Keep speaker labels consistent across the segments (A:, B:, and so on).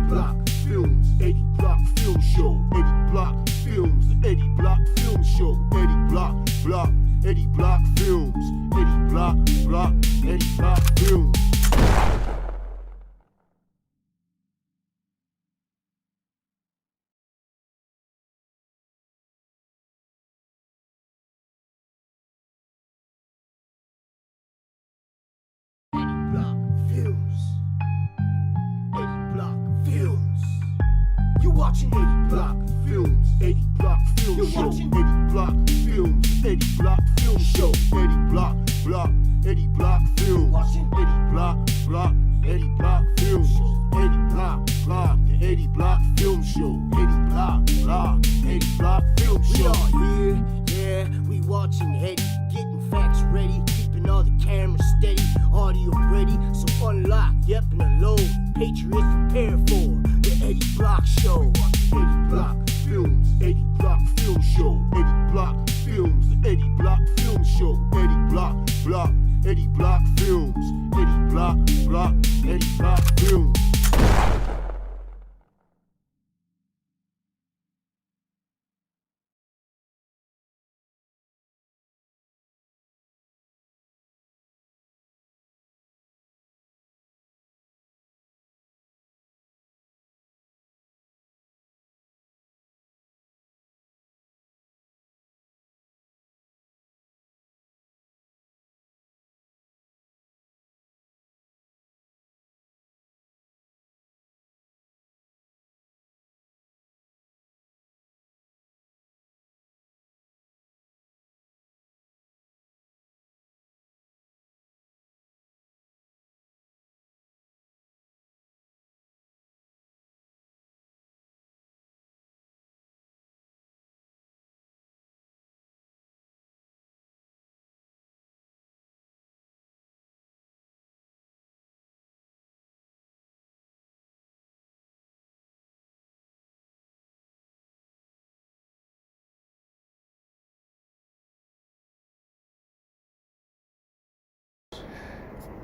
A: Block Films, Eddie Block Film Show, Eddie Block Films, the Eddie Block Film Show, Eddie Block, Eddie Block Films, Eddie Block, Eddie Block Films. Watching Eddie Block Films, Eddie Block Film Show, Eddie Block Films, Eddie Block Film Show, Eddie Block, Eddie Block Films, Eddie Block, Eddie Block Films, Eddie Block, the Eddie Block Film Show, Eddie Block, Eddie Block Film Show. We are here, yeah, we watching Eddie, getting facts ready, keeping all the cameras steady, audio ready, so unlock, yep, and unload, Patriots prepare for the Eddie Block Show. Eddie Block Films, Eddie Block Film Show, Eddie Block Films, the Eddie Block Film Show, Eddie Block, Eddie Block Films, Eddie Block, Eddie Block Films.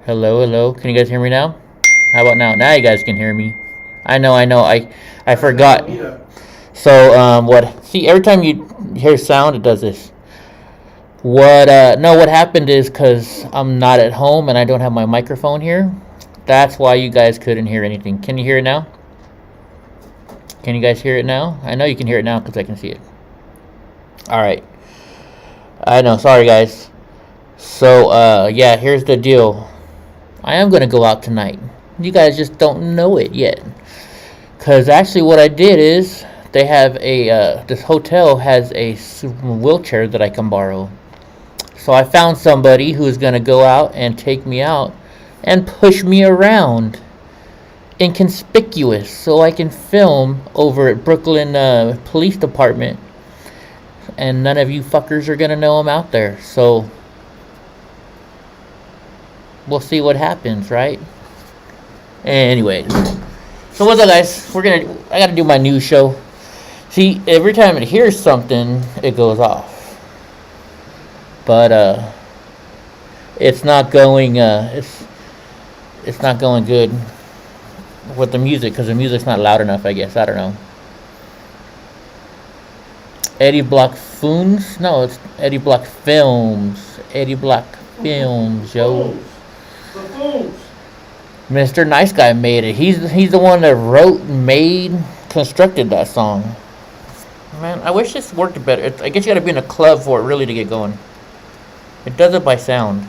B: Hello. Can you guys hear me now? How about now? Now you guys can hear me. I know. I forgot. So, what? See, every time you hear sound, it does this. What happened is because I'm not at home and I don't have my microphone here. That's why you guys couldn't hear anything. Can you hear it now? Can you guys hear it now? I know you can hear it now because I can see it. Alright. I know. Sorry, guys. So, yeah, here's the deal. I am going to go out tonight. You guys just don't know it yet. Because actually what I did is, they have this hotel has a wheelchair that I can borrow. So I found somebody who's going to go out and take me out and push me around. Inconspicuous. So I can film over at Brooklyn Police Department. And none of you fuckers are going to know I'm out there. So we'll see what happens, right? Anyways, so what's up, guys? I gotta do my news show. See, every time it hears something, it goes off. But it's not going. It's not going good with the music because the music's not loud enough. I guess I don't know. EddieBlockFilms? No, it's EddieBlockFilms. EddieBlockFilms, yo. Mr. Nice Guy made it. He's the one that wrote, made, constructed that song. Man, I wish this worked better. I guess you gotta be in a club for it really to get going. It does it by sound.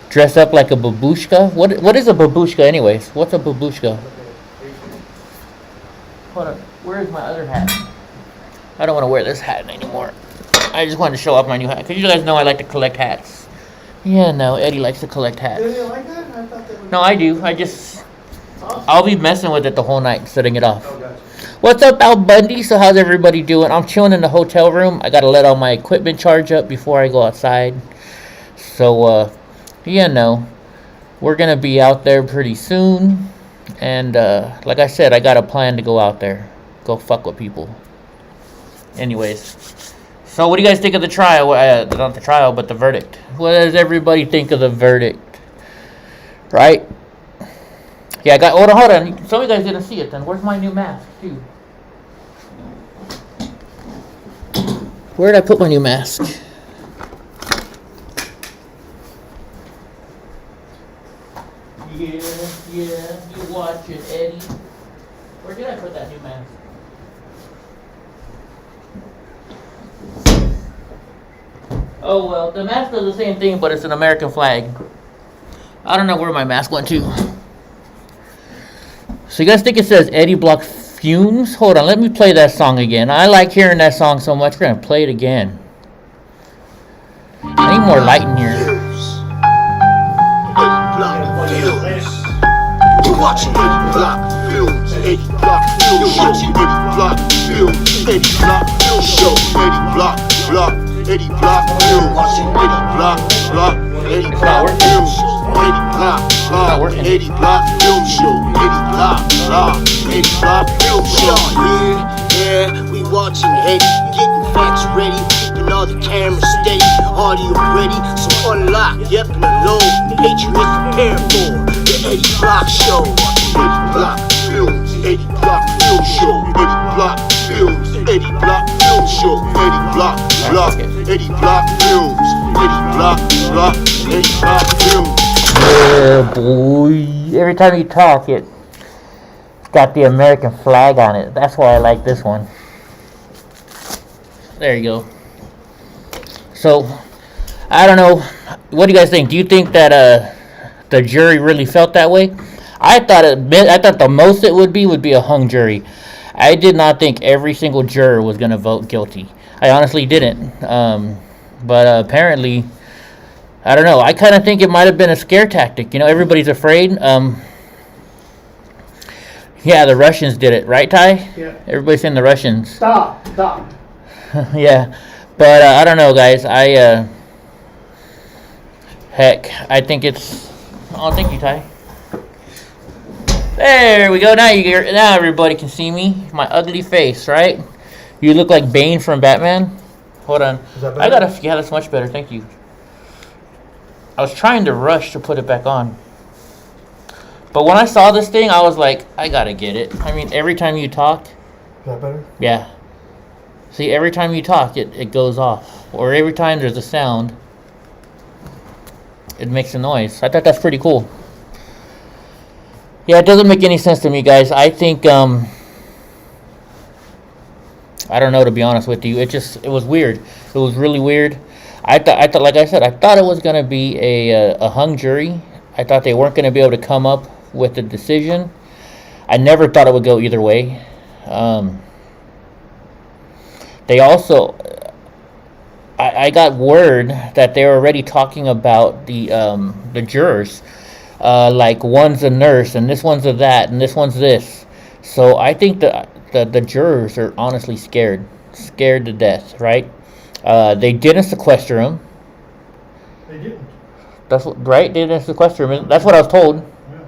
B: Dress up like a babushka? What is a babushka anyways? What's a babushka? Hold on. Where is my other hat? I don't want to wear this hat anymore. I just wanted to show off my new hat. Because you guys know I like to collect hats. Yeah, no, Eddie likes to collect hats.
C: Did you like that? I thought they would.
B: No, I do. I'll be messing with it the whole night, setting it off.
C: Oh, gotcha.
B: What's up, Al Bundy? So how's everybody doing? I'm chilling in the hotel room. I got to let all my equipment charge up before I go outside. So, yeah, no. We're going to be out there pretty soon. And, like I said, I got a plan to go out there. Go fuck with people. Anyways. So what do you guys think of the trial? Not the trial, but the verdict. What does everybody think of the verdict? Right? Yeah, I got. Hold on. Some of you guys didn't see it. Then where's my new mask, too? Where did I put my new mask? Yeah, you watch it, Eddie. Where did I put that new mask? Oh well, the mask does the same thing, but it's an American flag. I don't know where my mask went to. So you guys think it says EddieBlockFilms? Hold on, let me play that song again. I like hearing that song so much, we're gonna play it again. I need more light in here.
A: You're watching EddieBlockFilms, EddieBlockFilms Show, EddieBlockFilms, EddieBlockFilms Show, EddieBlockFilms, EddieBlockFilms, EddieBlockFilms Show, EddieBlockFilms Show. Yeah, we watching Eddie, getting facts ready, keeping all the cameras steady, audio ready, so unlock, yep, and alone, Patriots prepare for the Eddie Block Show. EddieBlockFilms, EddieBlockFilms Show, EddieBlockFilms, EddieBlockFilms Show, EddieBlockFilms, EddieBlockFilms.
B: Yeah, boy. Every time you talk, it's got the American flag on it. That's why I like this one. There you go. So, I don't know. What do you guys think? Do you think that the jury really felt that way? I thought the most it would be a hung jury. I did not think every single juror was going to vote guilty. I honestly didn't. But apparently, I don't know. I kind of think it might have been a scare tactic. You know, everybody's afraid. Yeah, the Russians did it, right, Ty?
C: Yeah.
B: Everybody's saying the Russians.
C: Stop.
B: Yeah, but I don't know, guys. Heck, I think it's. Oh, thank you, Ty. There we go. Now everybody can see me. My ugly face, right? You look like Bane from Batman. Hold on.
C: Is that better?
B: Yeah, that's much better. Thank you. I was trying to rush to put it back on. But when I saw this thing, I was like, I gotta get it. I mean, every time you talk.
C: Is that better?
B: Yeah. See, every time you talk, it goes off. Or every time there's a sound, it makes a noise. I thought that's pretty cool. Yeah, it doesn't make any sense to me, guys. I think, I don't know, to be honest with you. It was weird. It was really weird. I thought, like I said, I thought it was going to be a hung jury. I thought they weren't going to be able to come up with a decision. I never thought it would go either way. They also, I got word that they were already talking about the jurors. Like one's a nurse and this one's a that and this one's this. So I think the jurors are honestly scared to death, right? They didn't sequester him.
C: They didn't.
B: That's what, right? They didn't sequester him. That's what I was told.
C: Yeah,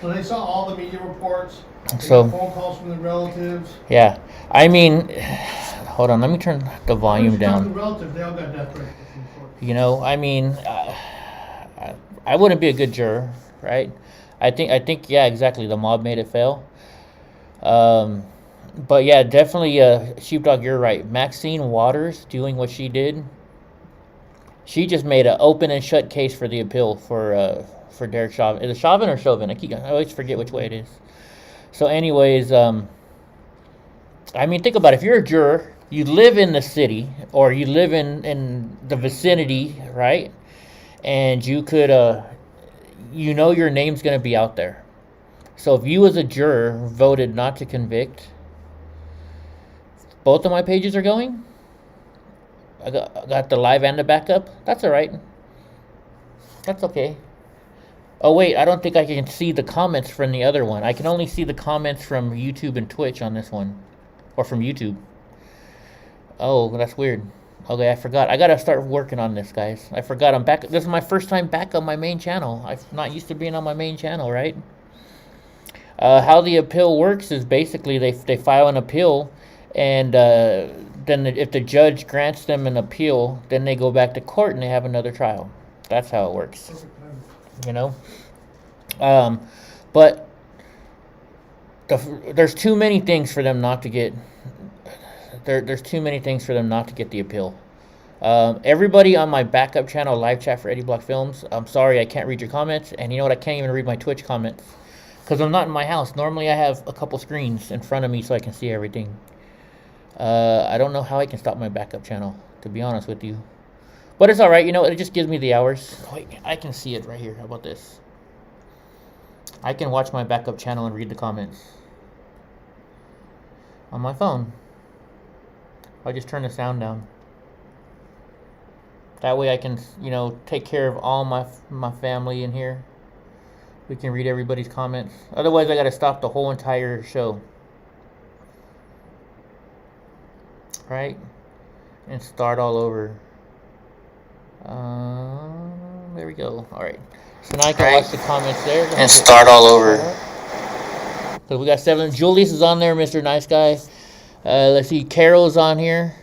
C: so they saw all the media reports. They
B: So
C: got phone calls from the relatives.
B: yeah, I mean, hold on. Let me turn the volume
C: The
B: down.
C: relatives, they all got death threats.
B: You know, I mean, I wouldn't be a good juror, right? I think, yeah, exactly. The mob made it fail. But yeah, definitely, Sheepdog, you're right. Maxine Waters doing what she did. She just made an open and shut case for the appeal for Derek Chauvin. Is it Chauvin or Chauvin? I always forget which way it is. So, anyways, I mean, think about it. If you're a juror, you live in the city or you live in the vicinity, right? And you could, you know, your name's going to be out there. So if you as a juror voted not to convict, both of my pages are going. I got the live and the backup. That's all right. That's okay. Oh, wait, I don't think I can see the comments from the other one. I can only see the comments from YouTube and Twitch on this one. Or from YouTube. Oh, that's weird. Okay, I forgot. I gotta start working on this, guys. I forgot I'm back. This is my first time back on my main channel. I'm not used to being on my main channel, right? How the appeal works is basically they file an appeal, and then if the judge grants them an appeal, then they go back to court and they have another trial. That's how it works. You know? But there's too many things for them not to get. There's too many things for them not to get the appeal. Everybody on my backup channel, live chat for EddieBlockFilms, I'm sorry I can't read your comments, and you know what? I can't even read my Twitch comments because I'm not in my house. Normally I have a couple screens in front of me so I can see everything. I don't know how I can stop my backup channel, to be honest with you. But it's alright, you know, it just gives me the hours. Wait, I can see it right here. How about this? I can watch my backup channel and read the comments on my phone. I'll just turn the sound down. That way I can, you know, take care of all my family in here. We can read everybody's comments. Otherwise, I gotta stop the whole entire show. Right? And start all over. There we go. Alright. So now I can watch the comments there. And start all over. So we got 7. Julius is on there, Mr. Nice Guy. Let's see. Carol's on here.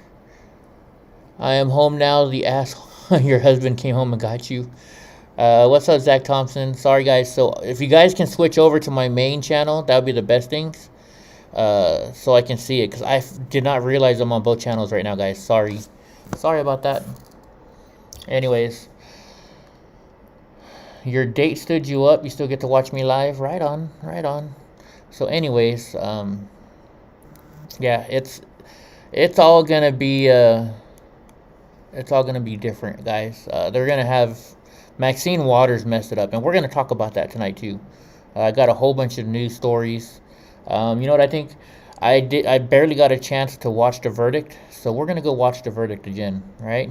B: I am home now. The asshole. Your husband came home and got you. What's up, Zach Thompson? Sorry, guys. So if you guys can switch over to my main channel, that would be the best things. So I can see it. Because I did not realize I'm on both channels right now, guys. Sorry. Sorry about that. Anyways. Your date stood you up. You still get to watch me live. Right on. Right on. So anyways. Yeah, it's all going to be... It's all going to be different, guys. They're going to have... Maxine Waters messed it up. And we're going to talk about that tonight, too. I got a whole bunch of news stories. You know what I think? I barely got a chance to watch the verdict. So we're going to go watch the verdict again, right?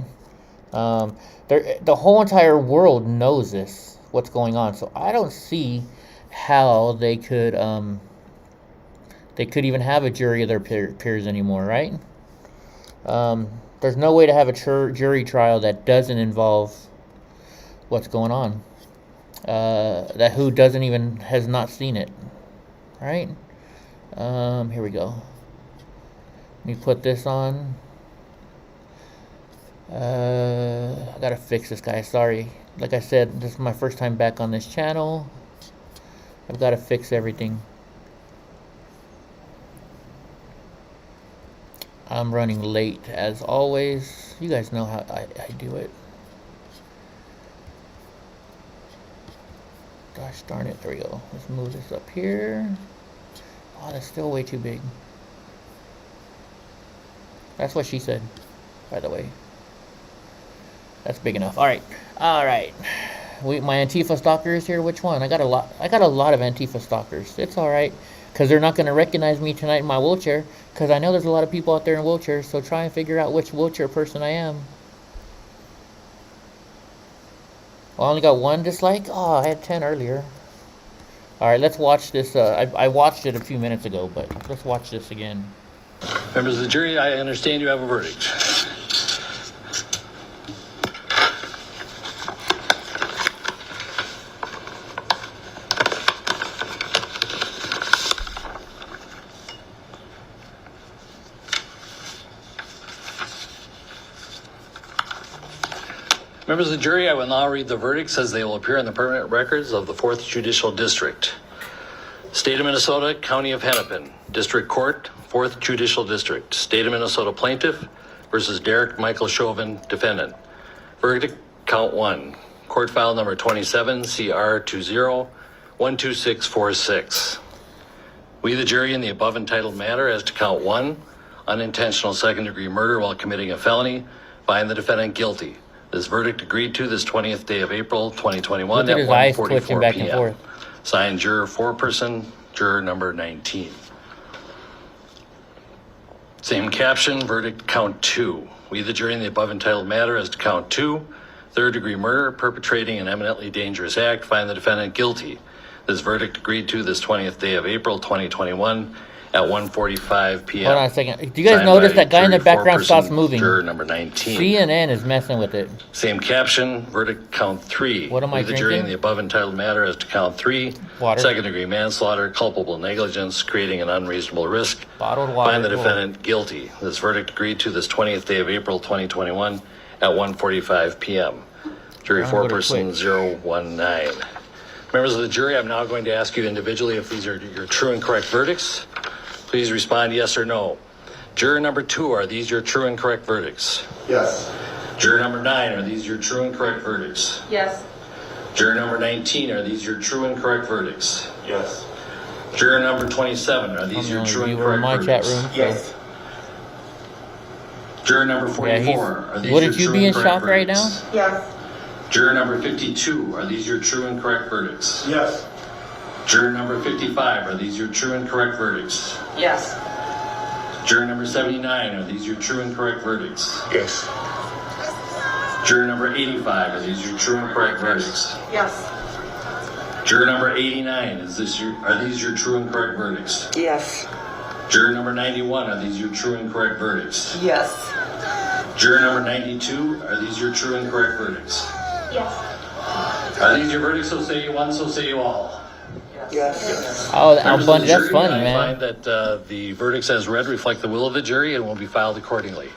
B: The whole entire world knows this, what's going on. So I don't see how they could even have a jury of their peers anymore, right? There's no way to have a jury trial that doesn't involve what's going on. That who doesn't even has not seen it, right? Here we go. Let me put this on. I gotta fix this, guy. Sorry. Like I said, this is my first time back on this channel. I've got to fix everything. I'm running late as always. You guys know how I do it. Gosh darn it. There we go. Let's move this up here. Oh, that's still way too big. That's what she said, by the way. That's big enough. Alright. Alright. My Antifa stalkers here. Which one? I got a lot of Antifa stalkers. It's alright. Because they're not going to recognize me tonight in my wheelchair. Because I know there's a lot of people out there in wheelchairs. So try and figure out which wheelchair person I am. Well, I only got 1 dislike? Oh, I had 10 earlier. Alright, let's watch this. I watched it a few minutes ago, but let's watch this again.
D: Members of the jury, I understand you have a verdict. Members of the jury, I will now read the verdicts as they will appear in the permanent records of the 4th Judicial District. State of Minnesota, County of Hennepin, District Court, 4th Judicial District. State of Minnesota Plaintiff versus Derek Michael Chauvin, Defendant. Verdict, Count 1. Court file number 27, CR 20-12646. We, the jury, in the above entitled matter as to Count 1, unintentional second-degree murder while committing a felony, find the defendant guilty. This verdict agreed to this 20th day of April, 2021 at 1:44 p.m. Signed, juror 4-person, juror number 19. Same caption, verdict count 2. We, the jury, in the above entitled matter as to count 2, third-degree murder, perpetrating an eminently dangerous act, find the defendant guilty. This verdict agreed to this 20th day of April, 2021 at 1:45 p.m.
B: Hold on a second. Do you guys notice that guy in the background stops moving?
D: Juror number 19.
B: CNN is messing with it.
D: Same caption, verdict count 3.
B: What am I
D: the jury in
B: drinking?
D: the above entitled matter as to count 3.
B: Water.
D: Second-degree manslaughter, culpable negligence, creating an unreasonable risk.
B: Bottled water.
D: Find the defendant guilty. This verdict agreed to this 20th day of April, 2021 at 1:45 p.m. Jury
B: I'm gonna go to
D: 4-person, 019. Members of the jury, I'm now going to ask you individually if these are your true and correct verdicts. Please respond yes or no. Juror number 2, are these your true and correct verdicts?
A: Yes.
D: Juror number 9, are these your true and correct verdicts?
E: Yes.
D: Juror number 19, are these your true and correct verdicts?
A: Yes.
D: Juror number 27, are these your true and
B: You were in
D: correct
B: my chat
D: verdicts?
B: room.
A: Yes.
D: Juror number 44,
B: Yeah,
D: are these
B: wouldn't
D: your
B: you
D: true
B: be
D: and
B: in
D: correct
B: shock right
D: verdicts?
B: now?
E: Yes.
D: Juror number 52, are these your true and correct verdicts?
A: Yes.
D: Juror number 55, are these your true and correct verdicts?
E: Yes.
D: Juror number 79, are these your true and correct verdicts?
A: Yes.
D: Juror number 85, are these your true and correct verdicts?
E: Yes.
D: Juror number 89, are these your true and correct verdicts?
E: Yes.
D: Juror number 91, are these your true and correct verdicts?
E: Yes.
D: Juror number 92, are these your true and correct verdicts?
E: Yes.
D: Are these your verdicts, so say you one, so say you all?
E: Yes.
B: Oh,
D: Members of
B: Bunny,
D: the
B: that's
D: jury,
B: funny,
D: I
B: man.
D: find that the verdicts as read reflect the will of the jury and will be filed accordingly.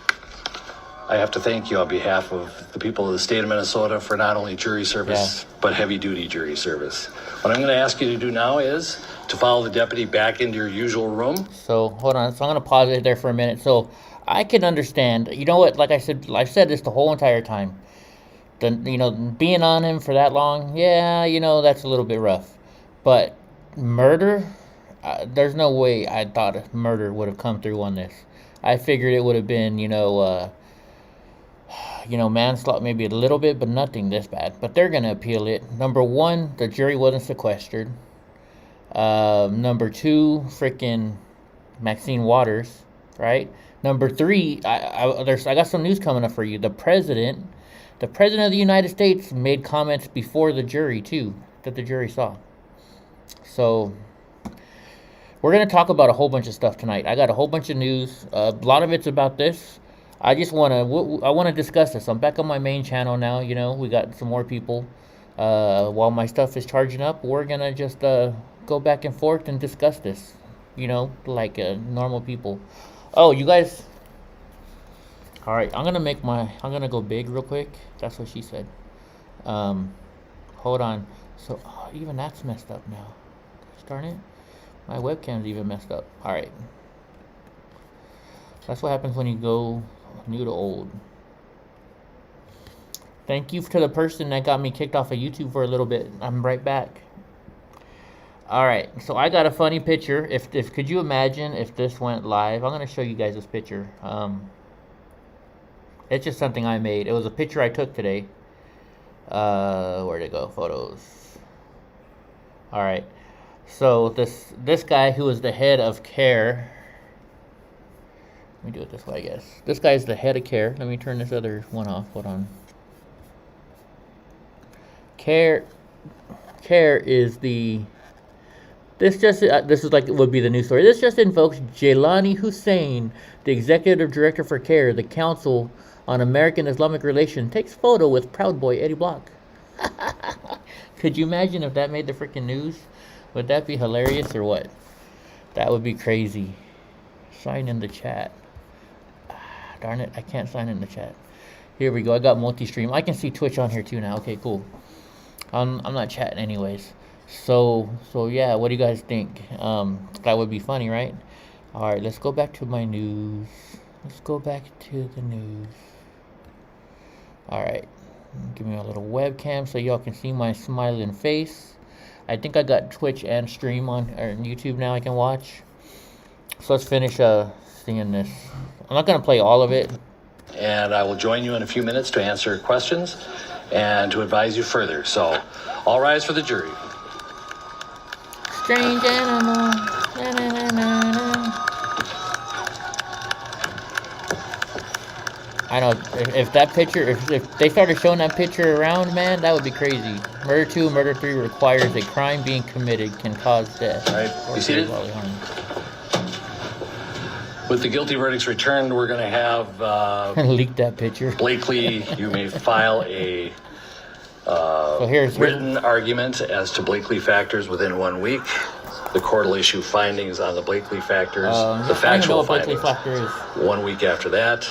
D: I have to thank you on behalf of the people of the state of Minnesota for not only jury service, but heavy-duty jury service. What I'm going to ask you to do now is to follow the deputy back into your usual room.
B: So hold on. So I'm gonna pause it there for a minute. So I can understand. You know what? Like I said, I've said this the whole entire time. Being on him for that long, yeah, that's a little bit rough. But murder, there's no way I thought murder would have come through on this. I figured it would have been, manslaughter maybe a little bit, but nothing this bad. But they're gonna appeal it. Number one, the jury wasn't sequestered. Number 2, freaking Maxine Waters, right? Number 3, I got some news coming up for you. The president of the United States made comments before the jury too, that the jury saw. So we're gonna talk about a whole bunch of stuff tonight. I got a whole bunch of news. A lot of it's about this. I want to discuss this. I'm back on my main channel now. We got some more people. While my stuff is charging up, we're gonna just go back and forth and discuss this, like normal people. Oh, you guys. All right, I'm gonna go big real quick. That's what she said. Hold on. So even that's messed up now. Darn it, my webcam's even messed up. All right, that's what happens when you go new to old. Thank you to the person that got me kicked off of YouTube for a little bit. I'm right back. All right, so I got a funny picture. If could you imagine if this went live? I'm gonna show you guys this picture. It's just something I made. It was a picture I took today. Where'd it go? Photos. All right. So this guy who is the head of CARE. Let me do it this way, I guess. This guy's the head of CARE. Let me turn this other one off. Hold on. CARE is the. This is like it would be the news story. This just invokes Jailani Hussein, the executive director for CARE, the Council on American Islamic Relations, takes photo with Proud Boy Eddie Block. Could you imagine if that made the freaking news? Would that be hilarious or what? That would be crazy. Sign in the chat. Darn it, I can't sign in the chat. Here we go. I got multi-stream. I can see Twitch on here too now. Okay, cool. I'm not chatting anyways. So yeah, what do you guys think? That would be funny, right? All right, let's go back to my news. Let's go back to the news. All right, give me a little webcam so y'all can see my smiling face. I think I got Twitch and stream on YouTube now. I can watch. So let's finish seeing this. I'm not gonna play all of it.
D: And I will join you in a few minutes to answer questions and to advise you further. So, all rise for the jury.
B: Strange animal. Na, na, na, na, na. I know, if that picture, if they started showing that picture around, man, that would be crazy. Murder 2, Murder 3 requires a crime being committed can cause death.
D: All right,
B: or
D: you seated?
B: bodily harm.
D: With the guilty verdicts returned, we're going to have
B: Leak that picture.
D: Blakely, you may file a
B: So here's
D: written argument as to Blakely factors within 1 week. The court will issue findings on the Blakely factors, the factual
B: Blakely
D: findings.
B: factor is.
D: 1 week after that,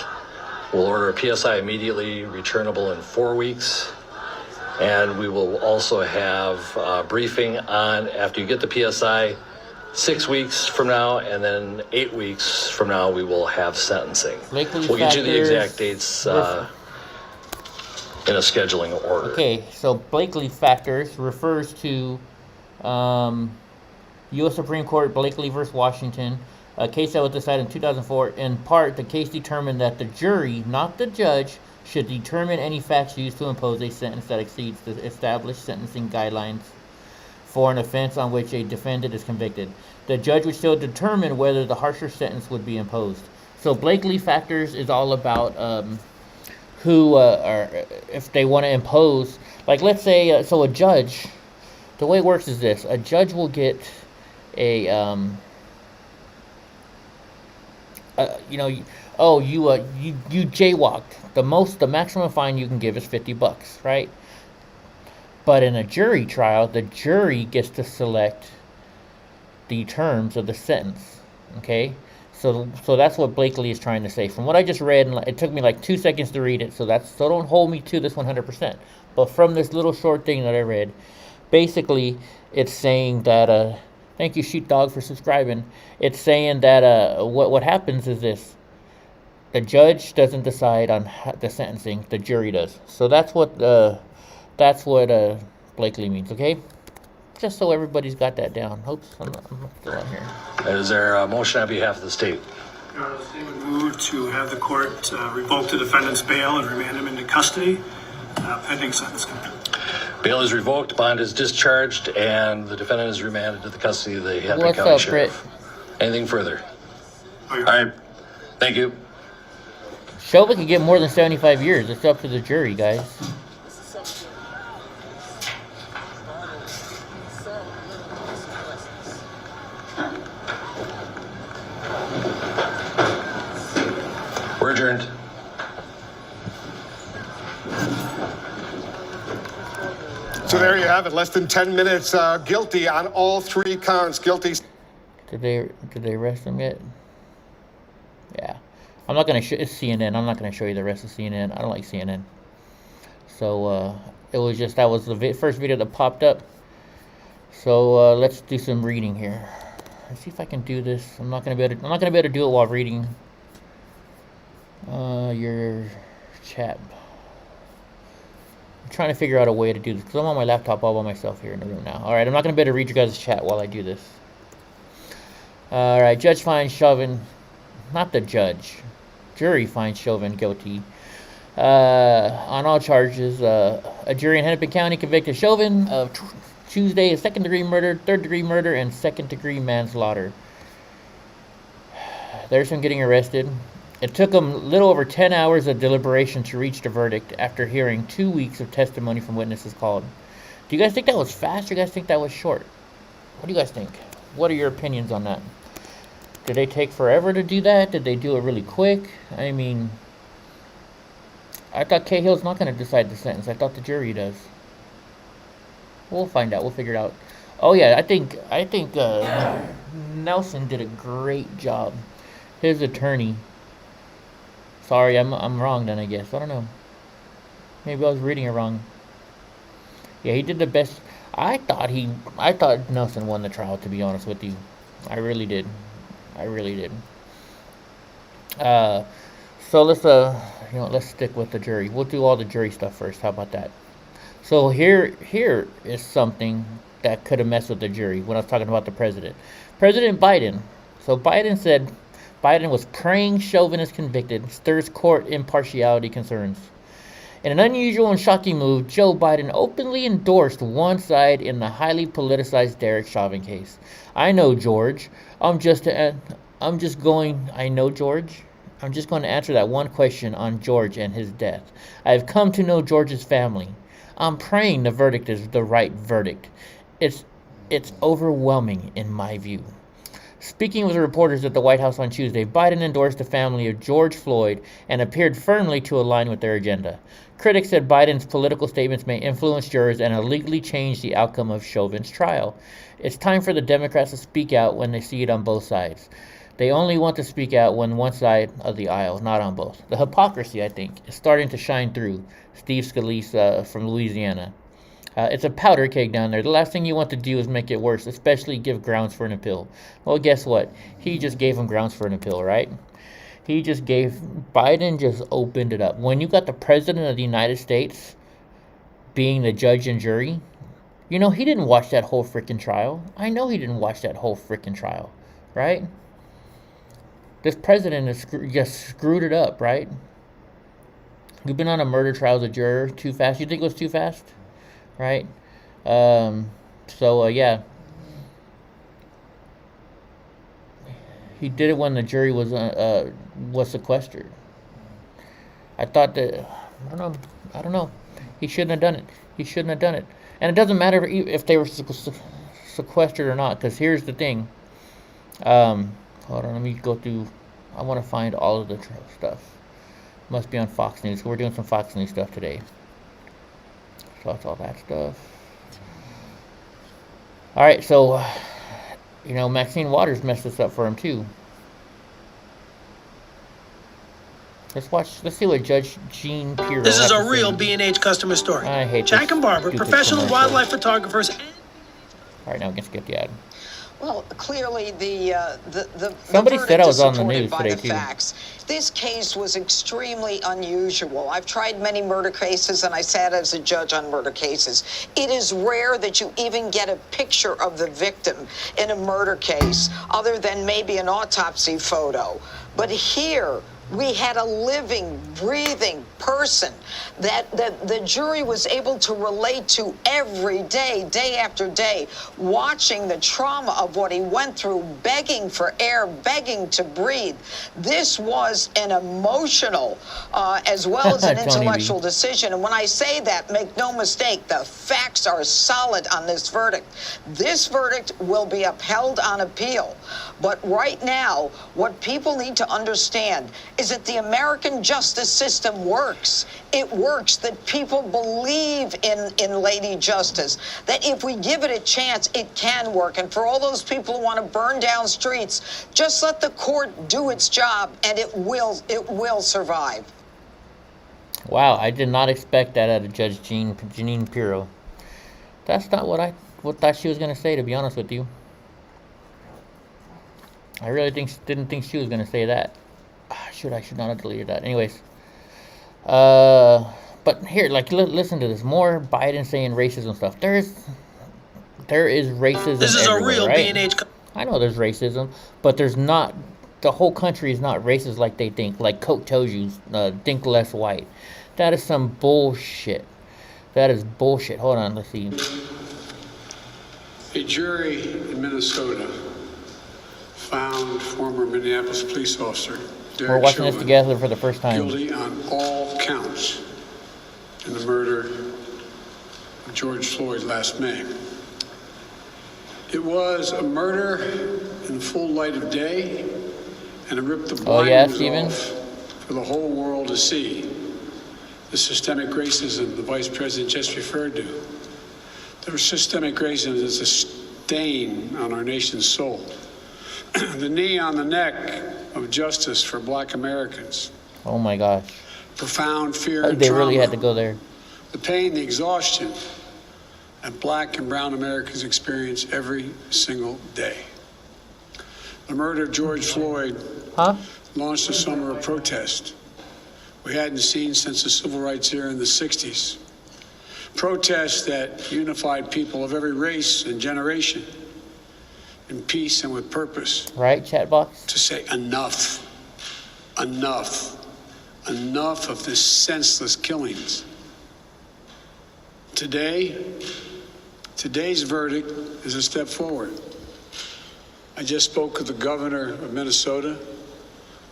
D: we'll order a PSI immediately returnable in 4 weeks. And we will also have a briefing on, after you get the PSI, 6 weeks from now, and then 8 weeks from now, we will have sentencing.
B: Blakely
D: We'll get you the
B: factors
D: exact dates in a scheduling order.
B: Okay, so Blakely factors refers to U.S. Supreme Court Blakely v. Washington, a case that was decided in 2004. In part, the case determined that the jury, not the judge, should determine any facts used to impose a sentence that exceeds the established sentencing guidelines for an offense on which a defendant is convicted. The judge would still determine whether the harsher sentence would be imposed. So Blakely factors is all about who, or if they want to impose, like let's say, so a judge, the way it works is this: a judge will get a, you jaywalked. The maximum fine you can give is $50, right? But in a jury trial, the jury gets to select the terms of the sentence. Okay, so that's what Blakely is trying to say. From what I just read, and it took me like 2 seconds to read it, so don't hold me to this 100%. But from this little short thing that I read, basically it's saying that thank you, Sheepdog, for subscribing. It's saying that what happens is this: the judge doesn't decide on the sentencing, the jury does. So that's what Blakely means, okay? Just so everybody's got that down. Oops, I'm not still on here.
D: Is there a motion on behalf of the state?
F: Your Honor, the state would move to have the court revoke the defendant's bail and remand him into custody pending sentencing.
D: Bail is revoked, bond is discharged, and the defendant is remanded to the custody of the Hennepin
B: What's
D: County
B: up,
D: Sheriff. Anything further?
F: Oh,
D: All right. Thank you.
B: Chauvin could get more than 75 years. It's up to the jury, guys.
D: We're adjourned.
G: So there you have it. Less than 10 minutes. Guilty on all 3 counts. Guilty.
B: Did they arrest him yet? Yeah. I'm not gonna it's CNN. I'm not gonna show you the rest of CNN. I don't like CNN. So it was just, that was the first video that popped up. So let's do some reading here. Let's see if I can do this. I'm not gonna be able to do it while reading your chat. I'm trying to figure out a way to do this because I'm on my laptop all by myself here in the room now. All right, I'm not gonna be able to read your guys' chat while I do this. All right, judge finds Chauvin, not the judge. Jury finds Chauvin guilty on all charges. A jury in Hennepin County convicted Chauvin of Tuesday of second-degree murder, third-degree murder, and second-degree manslaughter. There's him getting arrested. It took him a little over 10 hours of deliberation to reach the verdict after hearing 2 weeks of testimony from witnesses called. Do you guys think that was fast, or do you guys think that was short? What do you guys think? What are your opinions on that? Did they take forever to do that? Did they do it really quick? I mean, I thought Cahill's not going to decide the sentence. I thought the jury does. We'll find out. We'll figure it out. Oh yeah, I think Nelson did a great job. His attorney. Sorry, I'm wrong then, I guess. I don't know. Maybe I was reading it wrong. Yeah, he did the best. I thought Nelson won the trial, to be honest with you. I really did. So let's stick with the jury. We'll do all the jury stuff first. How about that? So here is something that could have messed with the jury when I was talking about the president. President Biden. So Biden said Biden was praying Chauvin is convicted, stirs court impartiality concerns. In an unusual and shocking move, Joe Biden openly endorsed one side in the highly politicized Derek Chauvin case. I know George. I'm just going to answer that one question on George and his death. I've come to know George's family. I'm praying the verdict is the right verdict. It's overwhelming in my view. Speaking with reporters at the White House on Tuesday, Biden endorsed the family of George Floyd and appeared firmly to align with their agenda. Critics said Biden's political statements may influence jurors and illegally change the outcome of Chauvin's trial. It's time for the Democrats to speak out when they see it on both sides. They only want to speak out when one side of the aisle, not on both. The hypocrisy, I think, is starting to shine through. Steve Scalise from Louisiana. It's a powder keg down there. The last thing you want to do is make it worse, especially give grounds for an appeal. Well, guess what? He just gave him grounds for an appeal, right? Biden just opened it up. When you got the president of the United States being the judge and jury, he didn't watch that whole freaking trial. I know he didn't watch that whole freaking trial, right? This president has just screwed it up, right? We've been on a murder trial as a juror too fast. You think it was too fast? Right? Yeah. He did it when the jury was sequestered. I thought that, I don't know. He shouldn't have done it. And it doesn't matter if they were sequestered or not, because here's the thing. Hold on, let me go through. I want to find all of the stuff. Must be on Fox News. We're doing some Fox News stuff today. So that's all that stuff. All right, so, Maxine Waters messed this up for him, too. Let's see what Judge Jean Pirro.
H: This is a real B&H customer story.
B: I hate
H: Jack and Barbara,
B: stupid
H: professional
B: commercial.
H: wildlife photographers.
B: All right, now we can skip the ad.
E: Well, clearly the
B: Somebody
E: verdict
B: said I
E: is
B: was on the
E: supported
B: news
E: by
B: today,
E: the
B: too.
E: facts. This case was extremely unusual. I've tried many murder cases, and I sat as a judge on murder cases. It is rare that you even get a picture of the victim in a murder case, other than maybe an autopsy photo. But here, we had a living, breathing person that the jury was able to relate to every day, day after day, watching the trauma of what he went through, begging for air, begging to breathe. This was an emotional as well as an
B: Tony B.
E: intellectual decision. And when I say that, make no mistake, the facts are solid on this verdict. This verdict will be upheld on appeal. But right now, what people need to understand is that the American justice system works. It works, that people believe in Lady Justice, that if we give it a chance, it can work. And for all those people who want to burn down streets, just let the court do its job, and it will survive.
B: Wow, I did not expect that out of Judge Jeanine Pirro. That's not what I thought she was going to say, to be honest with you. I really didn't think she was going to say that. I should not have deleted that. Anyways. But here, listen to this. More Biden saying racism stuff. There is racism
H: This is a
B: everywhere,
H: real
B: right?
H: B&H.
B: I know there's racism, but there's not. The whole country is not racist like they think. Like Coke tells you, think less white. That is some bullshit. That is bullshit. Hold on, let's see.
I: A jury in Minnesota found former Minneapolis police officer Derek
B: We're watching this
I: Chauvin
B: together for the first time.
I: guilty on all counts in the murder of George Floyd last May. It was a murder in the full light of day, and it ripped the blinders off for the whole world to see. The systemic racism the Vice President just referred to. The systemic racism is a stain on our nation's soul. The knee on the neck of justice for Black Americans.
B: Oh my gosh.
I: Profound fear and
B: They
I: trauma.
B: really had to go there.
I: The pain, the exhaustion that Black and brown Americans experience every single day. The murder of George Floyd launched a summer of protest we hadn't seen since the civil rights era in the 60s. Protests that unified people of every race and generation in peace and with purpose.
B: Right, chat box?
I: To say enough, enough, enough of this senseless killings. Today's verdict is a step forward. I just spoke with the governor of Minnesota,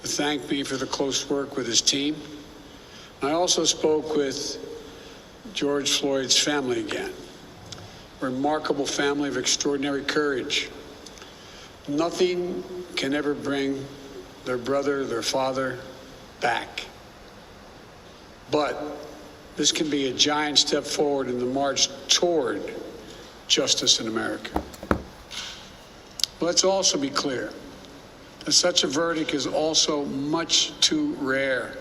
I: who thanked me for the close work with his team. I also spoke with George Floyd's family again. A remarkable family of extraordinary courage. Nothing can ever bring their brother, their father back. But this can be a giant step forward in the march toward justice in America. Let's also be clear that such a verdict is also much too rare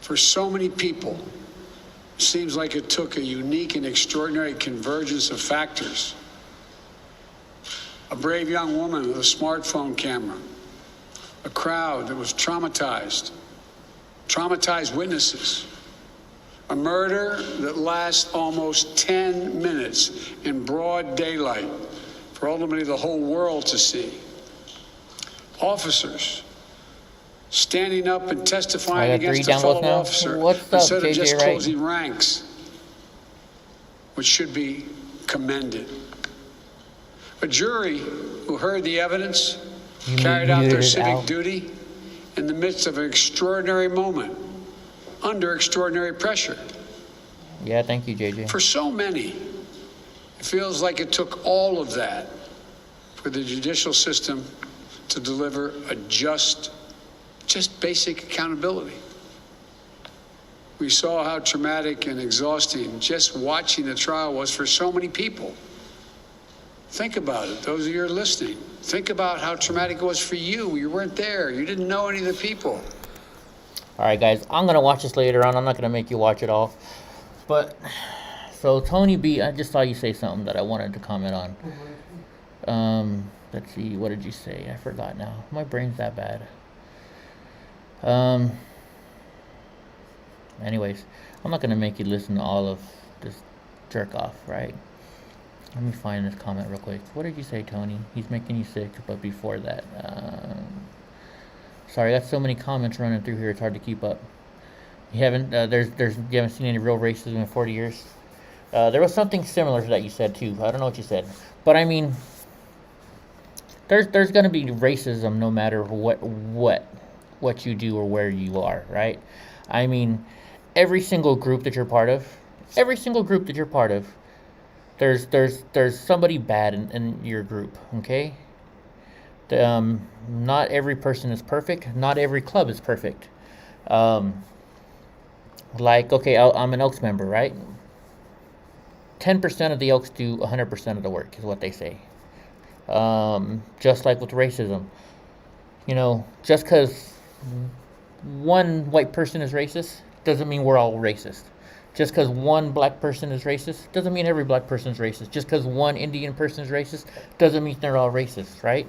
I: for so many people Seems like it took a unique and extraordinary convergence of factors. A brave young woman with a smartphone camera, a crowd that was traumatized witnesses, a murder that lasts almost 10 minutes in broad daylight for ultimately the whole world to see. Officers standing up and testifying against a fellow officer instead of just closing ranks, which should be commended. A jury who heard the evidence carried out their civic duty in the midst of an extraordinary moment, under extraordinary pressure.
B: Yeah, thank you, JJ.
I: For so many, it feels like it took all of that for the judicial system to deliver a just basic accountability. We saw how traumatic and exhausting just watching the trial was for so many people. Think about it, those of you who are listening. Think about how traumatic it was for you. You weren't there. You didn't know any of the people.
B: All right, guys, I'm going to watch this later on. I'm not going to make you watch it all. But, so Tony B, I just saw you say something that I wanted to comment on. Let's see, what did you say? I forgot now. My brain's that bad. Anyways, I'm not going to make you listen to all of this jerk off, right? Let me find this comment real quick. What did you say, Tony? He's making you sick, but before that, sorry, that's so many comments running through here. It's hard to keep up. You haven't, you haven't seen any real racism in 40 years. There was something similar to that you said too. I don't know what you said, but I mean, there's gonna be racism no matter what you do or where you are, right? I mean, every single group that you're part of, there's somebody bad in your group, okay? Not every person is perfect. Not every club is perfect. Like, okay, I'm an Elks member, right? 10% of the Elks do 100% of the work, is what they say. Just like with racism. You know, just because one white person is racist doesn't mean we're all racist. Just because one black person is racist doesn't mean every black person is racist. Just because one Indian person is racist doesn't mean they're all racist, right?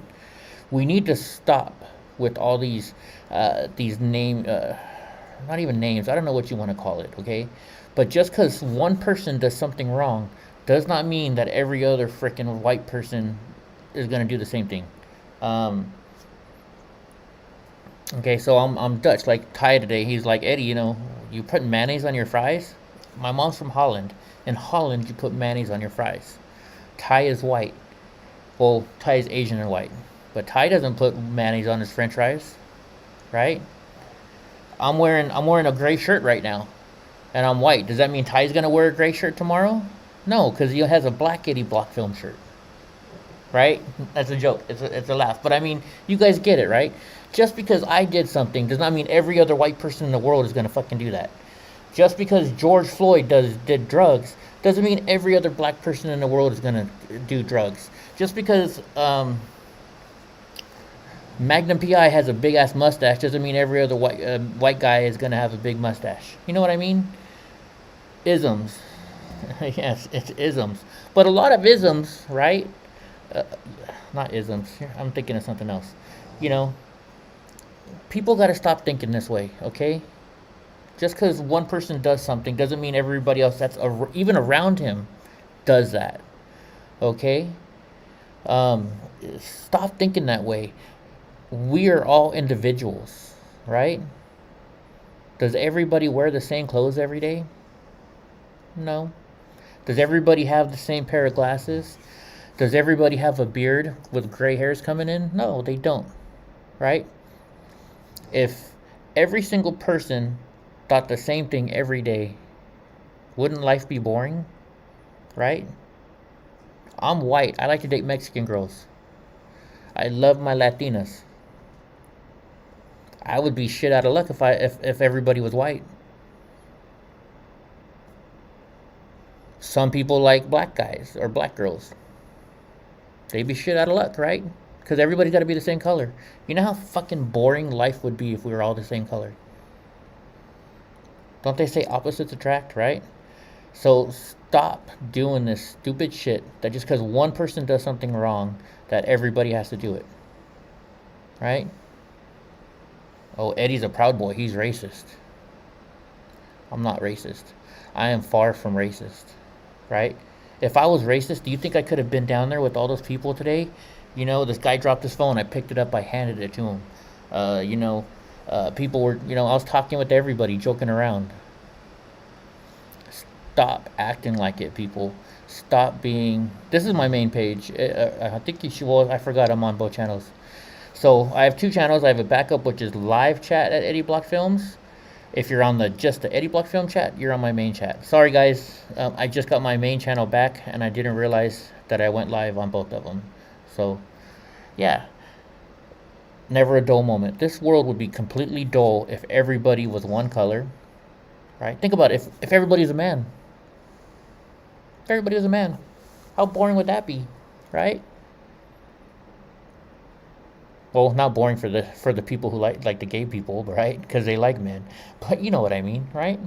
B: We need to stop with all these not even names, I don't know what you want to call it, okay? But just because one person does something wrong does not mean that every other freaking white person is going to do the same thing. Okay, so I'm Dutch, like Ty today, he's like, Eddie, you know, you put mayonnaise on your fries? My mom's from Holland. In Holland, you put mayonnaise on your fries. Ty is white. Well, Ty is Asian and white. But Ty doesn't put mayonnaise on his french fries, right? I'm wearing a gray shirt right now, and I'm white. Does that mean Ty's gonna wear a gray shirt tomorrow? No, because he has a black EddieBlockFilm shirt, right? That's a joke. It's a laugh. But I mean, you guys get it, right? Just because I did something does not mean every other white person in the world is gonna fucking do that. Just because George Floyd did drugs doesn't mean every other black person in the world is gonna do drugs. Just because Magnum PI has a big ass mustache doesn't mean every other white guy is gonna have a big mustache. You know what I mean? Isms. Yes, it's isms. But a lot of isms, right? Not isms. I'm thinking of something else. You know, people got to stop thinking this way, okay? Just because one person does something doesn't mean everybody else that's even around him does that, okay? Stop thinking that way. We are all individuals, right? Does everybody wear the same clothes every day? No. Does everybody have the same pair of glasses? Does everybody have a beard with gray hairs coming in? No, they don't, right? If every single person thought the same thing every day, wouldn't life be boring, right? I'm white. I like to date Mexican girls. I love my Latinas. I would be shit out of luck if everybody was white. Some people like black guys or black girls. They'd be shit out of luck, right? Because everybody's got to be the same color. You know how fucking boring life would be if we were all the same color? Don't they say opposites attract, right? So stop doing this stupid shit that just because one person does something wrong, that everybody has to do it. Right? Oh, Eddie's a Proud Boy. He's racist. I'm not racist. I am far from racist. Right? If I was racist, do you think I could have been down there with all those people today? You know, this guy dropped his phone. I picked it up. I handed it to him. People were, I was talking with everybody, joking around. Stop acting like it, people. Stop being... This is my main page. I think you should... Well, I forgot I'm on both channels. So, I have two channels. I have a backup, which is live chat at EddieBlockFilms. If you're on just the EddieBlockFilm chat, you're on my main chat. Sorry, guys. I just got my main channel back, and I didn't realize that I went live on both of them. So, yeah. Never a dull moment. This world would be completely dull if everybody was one color. Right? Think about it. If everybody's a man. If everybody was a man. How boring would that be? Right? Well, not boring for the people who like the gay people, right? Because they like men. But you know what I mean, right?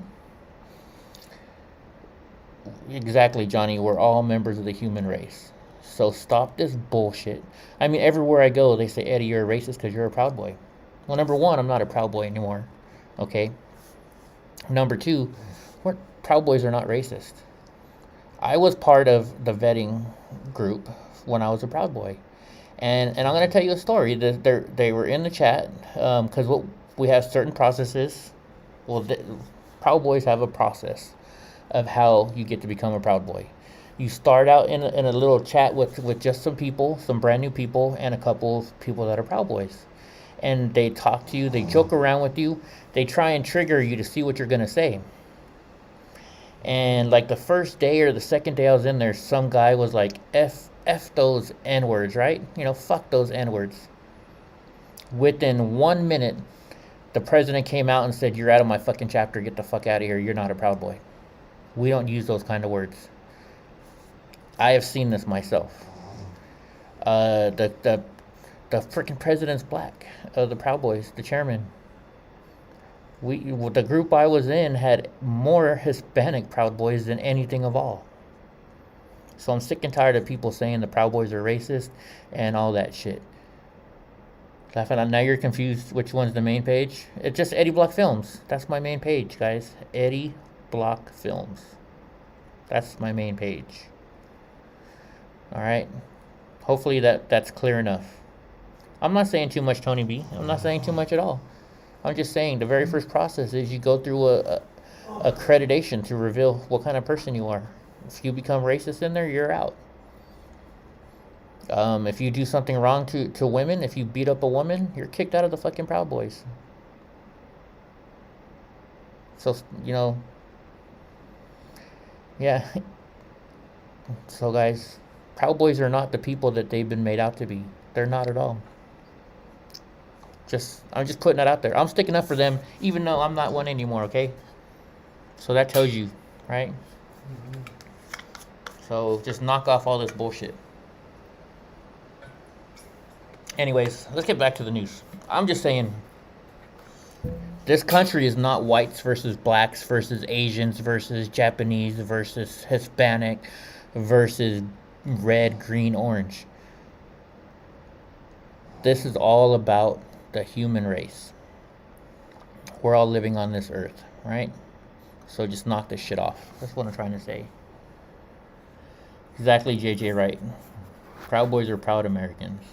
B: Exactly, Johnny. We're all members of the human race. So stop this bullshit. I mean, everywhere I go, they say, Eddie, you're a racist because you're a Proud Boy. Well, number one, I'm not a Proud Boy anymore. Okay? Number two, Proud Boys are not racist. I was part of the vetting group when I was a Proud Boy. And I'm going to tell you a story. They were in the chat because we have certain processes. Well, Proud Boys have a process of how you get to become a Proud Boy. You start out in a little chat with just some people, some brand new people, and a couple of people that are Proud Boys. And they talk to you, they joke around with you, they try and trigger you to see what you're going to say. And like the first day or the second day I was in there, some guy was like, F those N-words, right? Fuck those N-words. Within 1 minute, the president came out and said, you're out of my fucking chapter, get the fuck out of here, you're not a Proud Boy. We don't use those kind of words. I have seen this myself. The freaking president's black, the Proud Boys, the chairman. The group I was in had more Hispanic Proud Boys than anything of all. So I'm sick and tired of people saying the Proud Boys are racist and all that shit. Now you're confused which one's the main page. It's just Eddie Block Films. That's my main page, guys. Eddie Block Films. That's my main page. Alright? Hopefully that's clear enough. I'm not saying too much, Tony B. I'm not saying too much at all. I'm just saying the very first process is you go through a accreditation to reveal what kind of person you are. If you become racist in there, you're out. If you do something wrong to women, if you beat up a woman, you're kicked out of the fucking Proud Boys. So, yeah. So, guys, Proud Boys are not the people that they've been made out to be. They're not at all. I'm just putting that out there. I'm sticking up for them, even though I'm not one anymore, okay? So that tells you, right? So just knock off all this bullshit. Anyways, let's get back to the news. I'm just saying, this country is not whites versus blacks versus Asians versus Japanese versus Hispanic versus red, green, orange. This is all about the human race. We're all living on this earth, right? So just knock this shit off. That's what I'm trying to say. Exactly, JJ Wright. Proud Boys are proud Americans.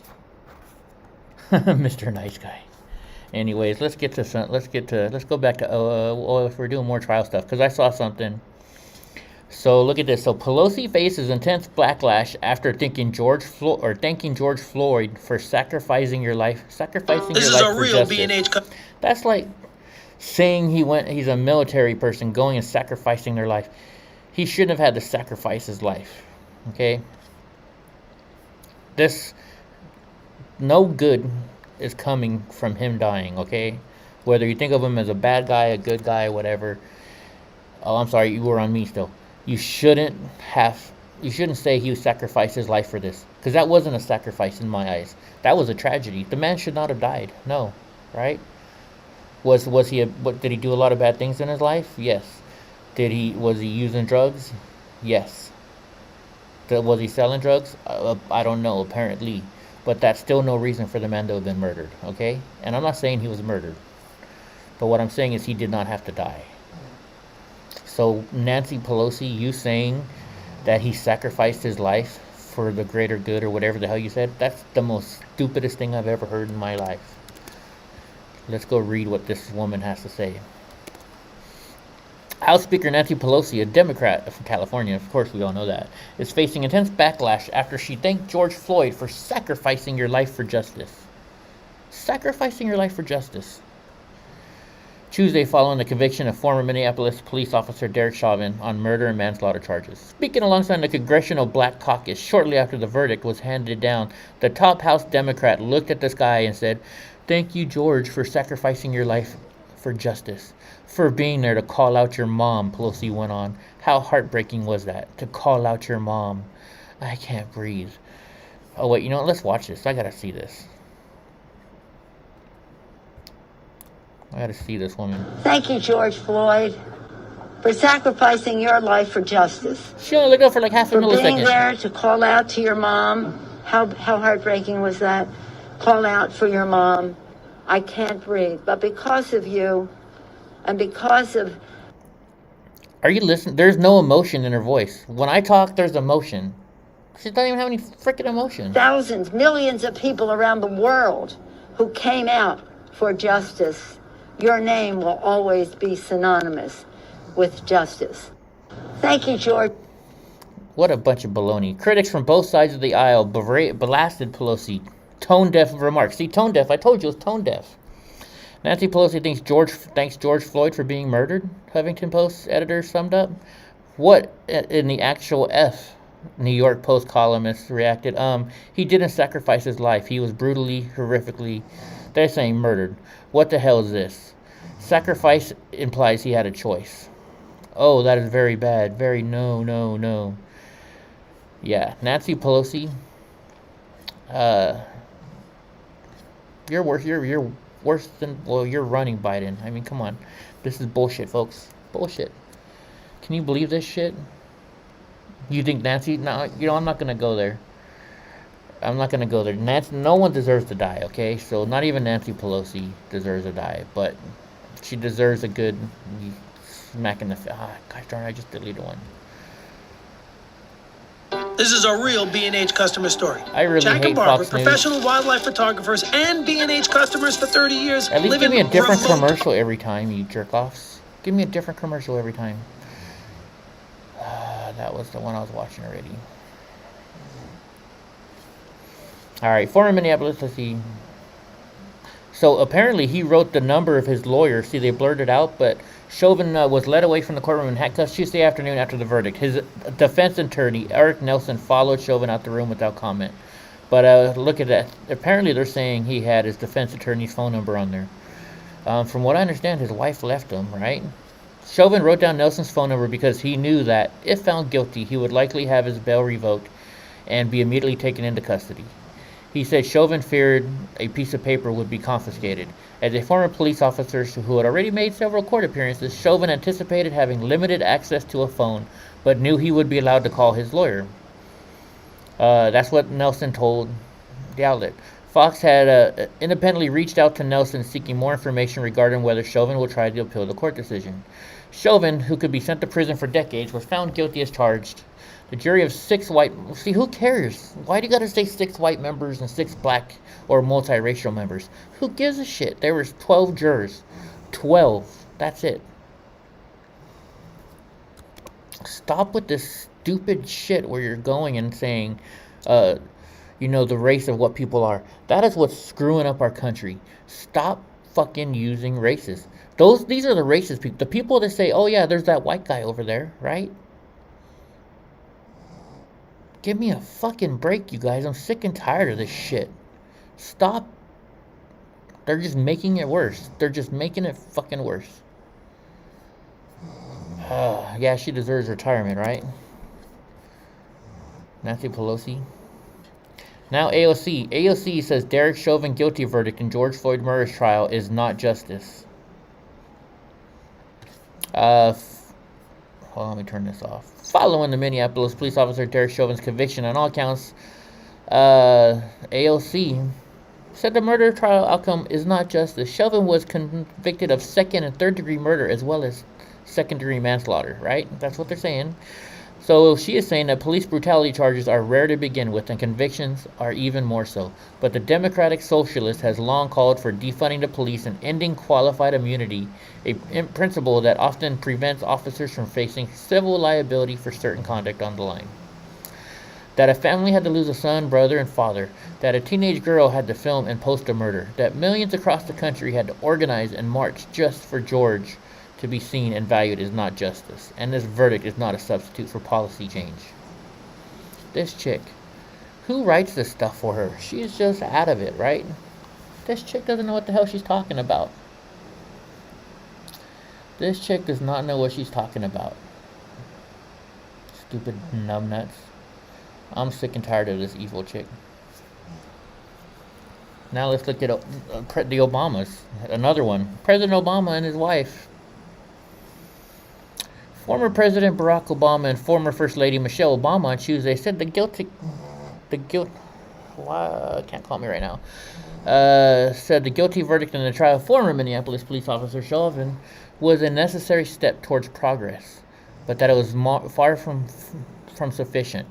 B: Mr. Nice Guy. Anyways, let's go back to if we're doing more trial stuff, because I saw something. So look at this. So Pelosi faces intense backlash after thanking George Floyd for sacrificing your life for justice.
H: This is a real B&H.
B: That's like saying he's a military person going and sacrificing their life. He shouldn't have had to sacrifice his life. Okay? No good is coming from him dying, okay? Whether you think of him as a bad guy, a good guy, whatever. Oh, I'm sorry, you were on me still. You shouldn't say he sacrificed his life for this, because that wasn't a sacrifice in my eyes. That was a tragedy. The man should not have died. No, right? Did he do a lot of bad things in his life? Yes. Was he using drugs? Yes. Was he selling drugs? I don't know, apparently. But that's still no reason for the man to have been murdered, okay? And I'm not saying he was murdered. But what I'm saying is he did not have to die. So Nancy Pelosi, you saying that he sacrificed his life for the greater good or whatever the hell you said, that's the most stupidest thing I've ever heard in my life. Let's go read what this woman has to say. House Speaker Nancy Pelosi, a Democrat from California, of course we all know that, is facing intense backlash after she thanked George Floyd for sacrificing your life for justice. Sacrificing your life for justice. Tuesday, following the conviction of former Minneapolis police officer Derek Chauvin on murder and manslaughter charges. Speaking alongside the Congressional Black Caucus shortly after the verdict was handed down, the top House Democrat looked at the sky and said, "Thank you, George, for sacrificing your life for justice. For being there to call out your mom," Pelosi went on. How heartbreaking was that? To call out your mom. I can't breathe. Oh, wait, you know what? Let's watch this. I gotta see this. I gotta see this woman.
J: Thank you, George Floyd, for sacrificing your life for justice.
B: She only looked up for like half a millisecond.
J: For being there to call out to your mom. How heartbreaking was that? Call out for your mom. I can't breathe. But because of you, and because of...
B: Are you listening? There's no emotion in her voice. When I talk, there's emotion. She doesn't even have any freaking emotion.
J: Thousands, millions of people around the world who came out for justice. Your name will always be synonymous with justice. Thank you, George.
B: What a bunch of baloney. Critics from both sides of the aisle blasted Pelosi. Tone-deaf remarks. See, tone-deaf. I told you it was tone-deaf. Nancy Pelosi thanks George Floyd for being murdered, Huffington Post editor summed up. What in the actual F? New York Post columnist reacted. He didn't sacrifice his life. He was brutally, horrifically, they're saying murdered. What the hell is this? Sacrifice implies he had a choice. Oh, that is very bad. Very no. Yeah, Nancy Pelosi. You're worse. You're worse than. Well, you're running Biden. I mean, come on. This is bullshit, folks. Bullshit. Can you believe this shit? You think Nancy? No, you know I'm not gonna go there. I'm not gonna go there. Nancy, no one deserves to die. Okay, so not even Nancy Pelosi deserves to die, but she deserves a good smack in the face. Gosh darn! I just deleted one.
H: This is a real B&H customer story.
B: I really
H: Jack
B: hate
H: and Barbara,
B: Fox News.
H: professional wildlife photographers and B&H customers for 30 years.
B: At least
H: live
B: give me a
H: in
B: different
H: remote-
B: commercial every time, you jerk-offs. Give me a different commercial every time. That was the one I was watching already. Alright, former Minneapolis, let's see. So apparently he wrote the number of his lawyer. See, they blurred it out, but Chauvin was led away from the courtroom in handcuffs Tuesday afternoon after the verdict. His defense attorney, Eric Nelson, followed Chauvin out the room without comment. But look at that. Apparently they're saying he had his defense attorney's phone number on there. From what I understand, his wife left him, right? Chauvin wrote down Nelson's phone number because he knew that, if found guilty, he would likely have his bail revoked and be immediately taken into custody. He said Chauvin feared a piece of paper would be confiscated. As a former police officer who had already made several court appearances, Chauvin anticipated having limited access to a phone, but knew he would be allowed to call his lawyer. That's what Nelson told the outlet. Fox had independently reached out to Nelson seeking more information regarding whether Chauvin will try to appeal the court decision. Chauvin, who could be sent to prison for decades, was found guilty as charged. The jury of 6 white... See, who cares? Why do you gotta say 6 white members and 6 black or multiracial members? Who gives a shit? There was 12 jurors. 12. That's it. Stop with this stupid shit where you're going and saying, you know, the race of what people are. That is what's screwing up our country. Stop fucking using races. These are the racist people. The people that say, oh yeah, there's that white guy over there, right? Give me a fucking break, you guys. I'm sick and tired of this shit. Stop. They're just making it worse. They're just making it fucking worse. Yeah, she deserves retirement, right? Nancy Pelosi. Now AOC. AOC says Derek Chauvin guilty verdict in George Floyd murder trial is not justice. Hold on, let me turn this off. Following the Minneapolis police officer Derek Chauvin's conviction on all counts, AOC said the murder trial outcome is not justice. Chauvin was convicted of second and third degree murder as well as second degree manslaughter, right? That's what they're saying. So she is saying that police brutality charges are rare to begin with and convictions are even more so. But the Democratic Socialist has long called for defunding the police and ending qualified immunity, a principle that often prevents officers from facing civil liability for certain conduct on the line. That a family had to lose a son, brother, and father. That a teenage girl had to film and post a murder. That millions across the country had to organize and march just for George to be seen and valued is not justice. And this verdict is not a substitute for policy change. This chick, who writes this stuff for her? She's just out of it, right? This chick doesn't know what the hell she's talking about. This chick does not know what she's talking about. Stupid numbnuts. I'm sick and tired of this evil chick. Now let's look at the Obamas. Another one. President Obama and his wife. Former President Barack Obama and former First Lady Michelle Obama on Tuesday said can't call me right now. Said the guilty verdict in the trial of former Minneapolis police officer Chauvin was a necessary step towards progress, but that it was far from sufficient.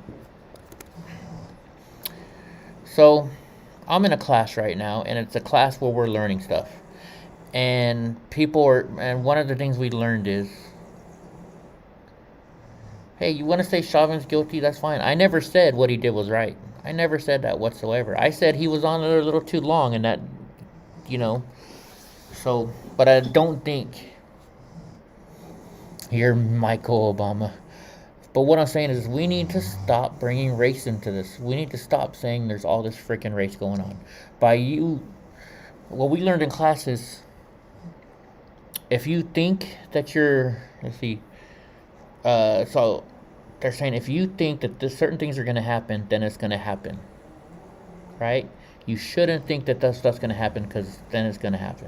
B: So, I'm in a class right now, and it's a class where we're learning stuff. And one of the things we learned is, hey, you want to say Chauvin's guilty? That's fine. I never said what he did was right. I never said that whatsoever. I said he was on it a little too long, and that, so, but I don't think you're Michael Obama. But what I'm saying is we need to stop bringing race into this. We need to stop saying there's all this freaking race going on. What we learned in class is if you think that so they're saying if you think that certain things are going to happen, then it's going to happen. Right? You shouldn't think that stuff's going to happen because then it's going to happen.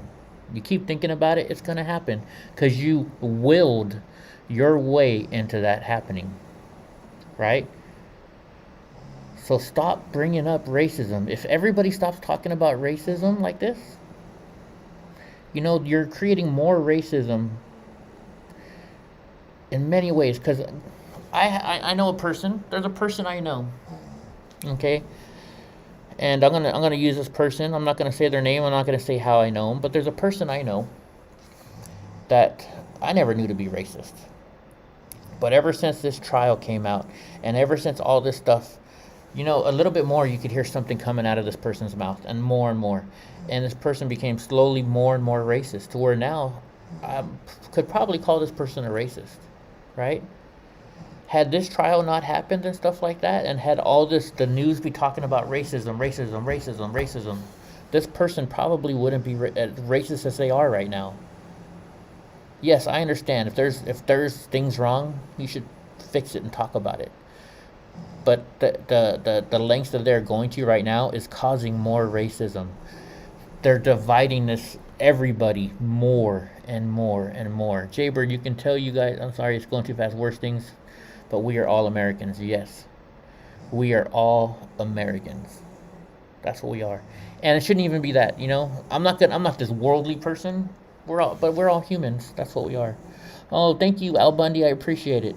B: You keep thinking about it, it's going to happen because you willed your way into that happening, right? So stop bringing up racism. If everybody stops talking about racism like this, you're creating more racism in many ways. Because I know a person. There's a person I know, okay? And I'm gonna use this person. I'm not gonna say their name. I'm not gonna say how I know them. But there's a person I know that I never knew to be racist. But ever since this trial came out, and ever since all this stuff, a little bit more, you could hear something coming out of this person's mouth, and more. And this person became slowly more and more racist, to where now I could probably call this person a racist, right? Had this trial not happened and stuff like that, and had the news be talking about racism, this person probably wouldn't be as racist as they are right now. Yes, I understand. If there's things wrong, you should fix it and talk about it. But the lengths that they're going to right now is causing more racism. They're dividing everybody more and more and more. Jaybird, you can tell you guys, I'm sorry, it's going too fast, worse things, but we are all Americans. Yes, we are all Americans. That's what we are. And it shouldn't even be that, I'm not this worldly person. We're all humans. That's what we are. Oh, thank you, Al Bundy. I appreciate it.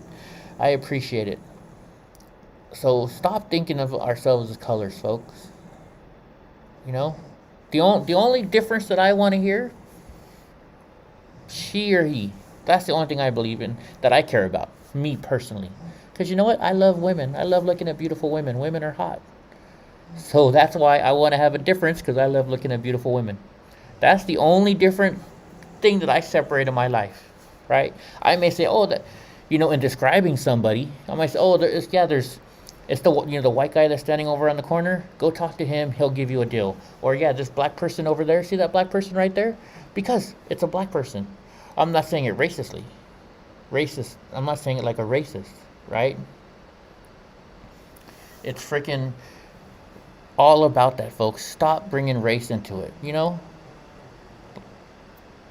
B: So stop thinking of ourselves as colors, folks. The only difference that I want to hear, she or he. That's the only thing I believe in, that I care about, me personally. Because you know what? I love women. I love looking at beautiful women. Women are hot. So that's why I want to have a difference, because I love looking at beautiful women. That's the only different thing that I separate in my life, right? I may say, in describing somebody, I might say, it's the white guy that's standing over on the corner. Go talk to him. He'll give you a deal. Or this black person over there. See that black person right there? Because it's a black person. I'm not saying it racistly. I'm not saying it like a racist, right? It's freaking all about that, folks. Stop bringing race into it,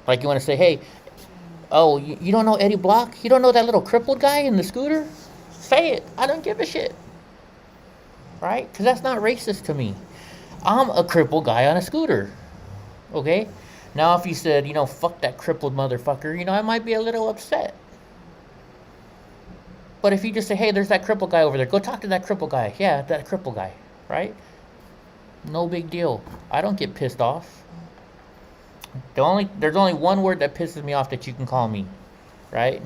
B: Like you want to say, hey, Oh, you don't know Eddie Block? You don't know that little crippled guy in the scooter? Say it. I don't give a shit. Right? Because that's not racist to me. I'm a crippled guy on a scooter. Okay? Now, if you said, fuck that crippled motherfucker, I might be a little upset. But if you just say, hey, there's that crippled guy over there, go talk to that crippled guy. Yeah, that crippled guy. Right? No big deal. I don't get pissed off. There's only one word that pisses me off that you can call me, right?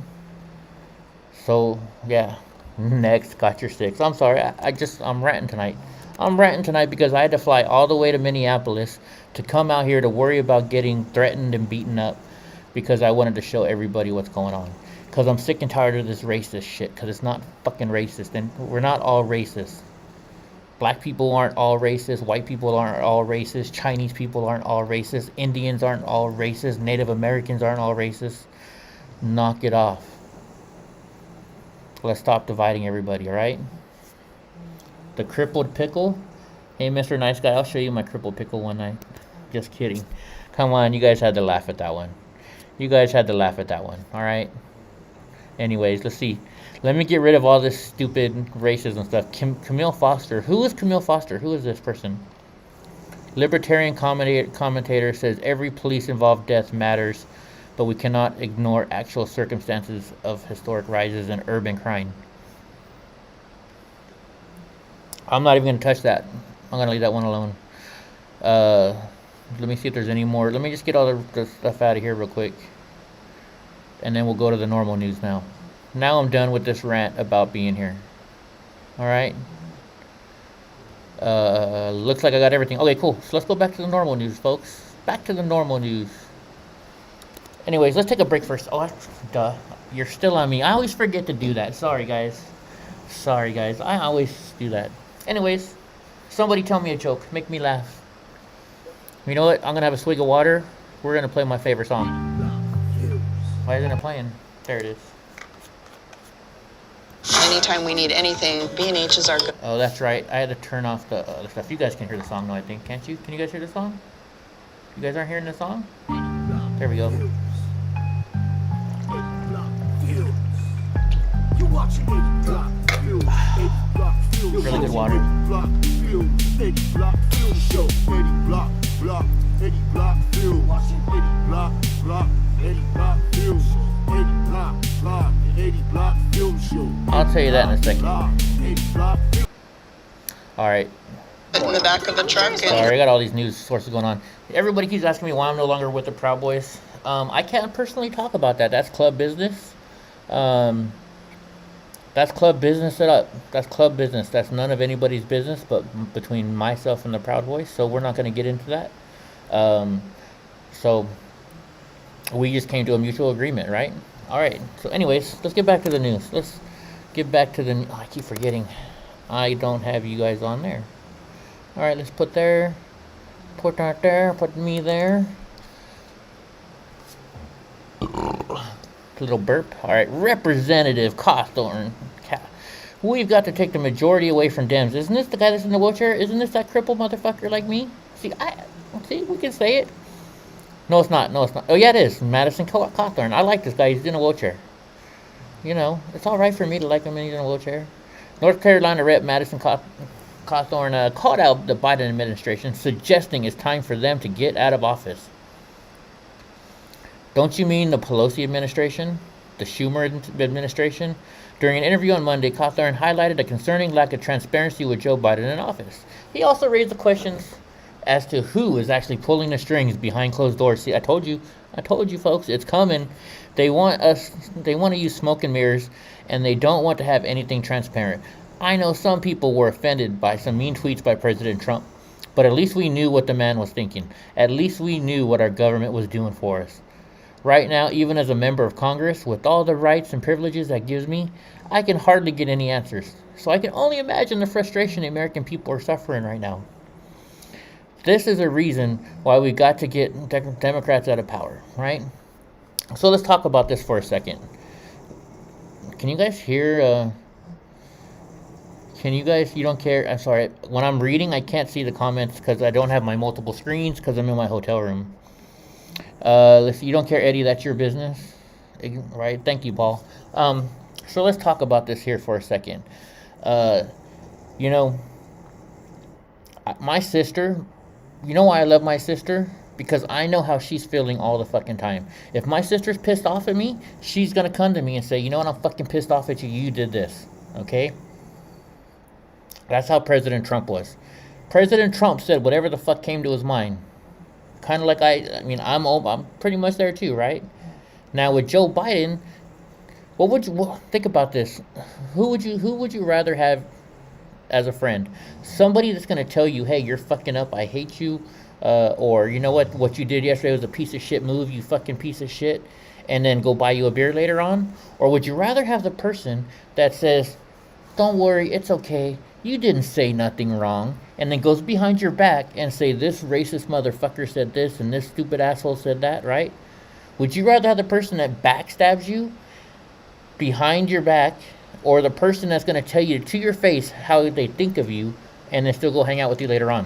B: So yeah, next, got your 6. I'm sorry, I'm ranting tonight. I'm ranting tonight because I had to fly all the way to Minneapolis to come out here to worry about getting threatened and beaten up because I wanted to show everybody what's going on. Because I'm sick and tired of this racist shit. Because it's not fucking racist, and we're not all racist. Black people aren't all racist, white people aren't all racist, Chinese people aren't all racist, Indians aren't all racist, Native Americans aren't all racist. Knock it off. Let's stop dividing everybody, alright? The crippled pickle. Hey, Mr. Nice Guy, I'll show you my crippled pickle one night. Just kidding. Come on, you guys had to laugh at that one. You guys had to laugh at that one, alright? Anyways, let's see. Let me get rid of all this stupid racism stuff. Camille Foster. Who is Camille Foster? Who is this person? Libertarian commentator says every police-involved death matters, but we cannot ignore actual circumstances of historic rises in urban crime. I'm not even going to touch that. I'm going to leave that one alone. Let me see if there's any more. Let me just get all the stuff out of here real quick. And then we'll go to the normal news now. Now I'm done with this rant about being here. Alright. Looks like I got everything. Okay, cool. So let's go back to the normal news, folks. Back to the normal news. Anyways, let's take a break first. Oh, duh. You're still on me. I always forget to do that. Sorry, guys. Sorry, guys. I always do that. Anyways, somebody tell me a joke. Make me laugh. You know what? I'm going to have a swig of water. We're going to play my favorite song. Why isn't it playing? There it is.
E: Anytime we need anything, B&H is our good.
B: Oh, that's right. I had to turn off the other stuff. You guys can hear the song, though, I think. Can't you? Can you guys hear the song? You guys aren't hearing the song? There we go. Really good water. I'll tell you that in a second. Alright.
E: In the back of the truck.
B: Sorry, I got all these news sources going on. Everybody keeps asking me why I'm no longer with the Proud Boys. I can't personally talk about that. That's club business. That's club business set up. That's club business. That's none of anybody's business but between myself and the Proud Boys. So we're not going to get into that. So we just came to a mutual agreement, right? All right. So anyways, let's get back to the news. Let's get back to the... Oh, I keep forgetting. I don't have you guys on there. All right, let's put there. Put that there. Put me there. Little burp. All right, Representative Cawthorn. We've got to take the majority away from Dems. Isn't this the guy that's in the wheelchair? Isn't this that crippled motherfucker like me? See, we can say it. No, it's not. No, it's not. Oh, yeah, it is. Madison Cawthorn. I like this guy. He's in a wheelchair. You know, it's all right for me to like him and he's in a wheelchair. North Carolina Rep. Madison Cawthorn called out the Biden administration, suggesting it's time for them to get out of office. Don't you mean the Pelosi administration? The Schumer administration? During an interview on Monday, Cawthorn highlighted a concerning lack of transparency with Joe Biden in office. He also raised the questions as to who is actually pulling the strings behind closed doors. See, I told you folks, it's coming. They want to use smoke and mirrors, and they don't want to have anything transparent. I know some people were offended by some mean tweets by President Trump, but at least we knew what the man was thinking. At least we knew what our government was doing for us. Right now, even as a member of Congress, with all the rights and privileges that gives me, I can hardly get any answers. So I can only imagine the frustration the American people are suffering right now. This is a reason why we got to get Democrats out of power, right? So let's talk about this for a second. Can you guys hear... you don't care? I'm sorry. When I'm reading, I can't see the comments because I don't have my multiple screens because I'm in my hotel room. Listen, you don't care, Eddie, that's your business. Right? Thank you, Paul. So let's talk about this here for a second. You know, my sister, you know why I love my sister? Because I know how she's feeling all the fucking time. If my sister's pissed off at me, she's gonna come to me and say, you know what, I'm fucking pissed off at you. You did this. Okay? That's how President Trump was. President Trump said whatever the fuck came to his mind. Kind of like I'm pretty much there too, right? Now with Joe Biden, think about this? Who would you rather have as a friend? Somebody that's gonna tell you, hey, you're fucking up, I hate you, or you know what you did yesterday was a piece of shit move, you fucking piece of shit, and then go buy you a beer later on? Or would you rather have the person that says, don't worry, it's okay, you didn't say nothing wrong, and then goes behind your back and say, this racist motherfucker said this and this stupid asshole said that, right? Would you rather have the person that backstabs you behind your back, or the person that's going to tell you to your face how they think of you and then still go hang out with you later on?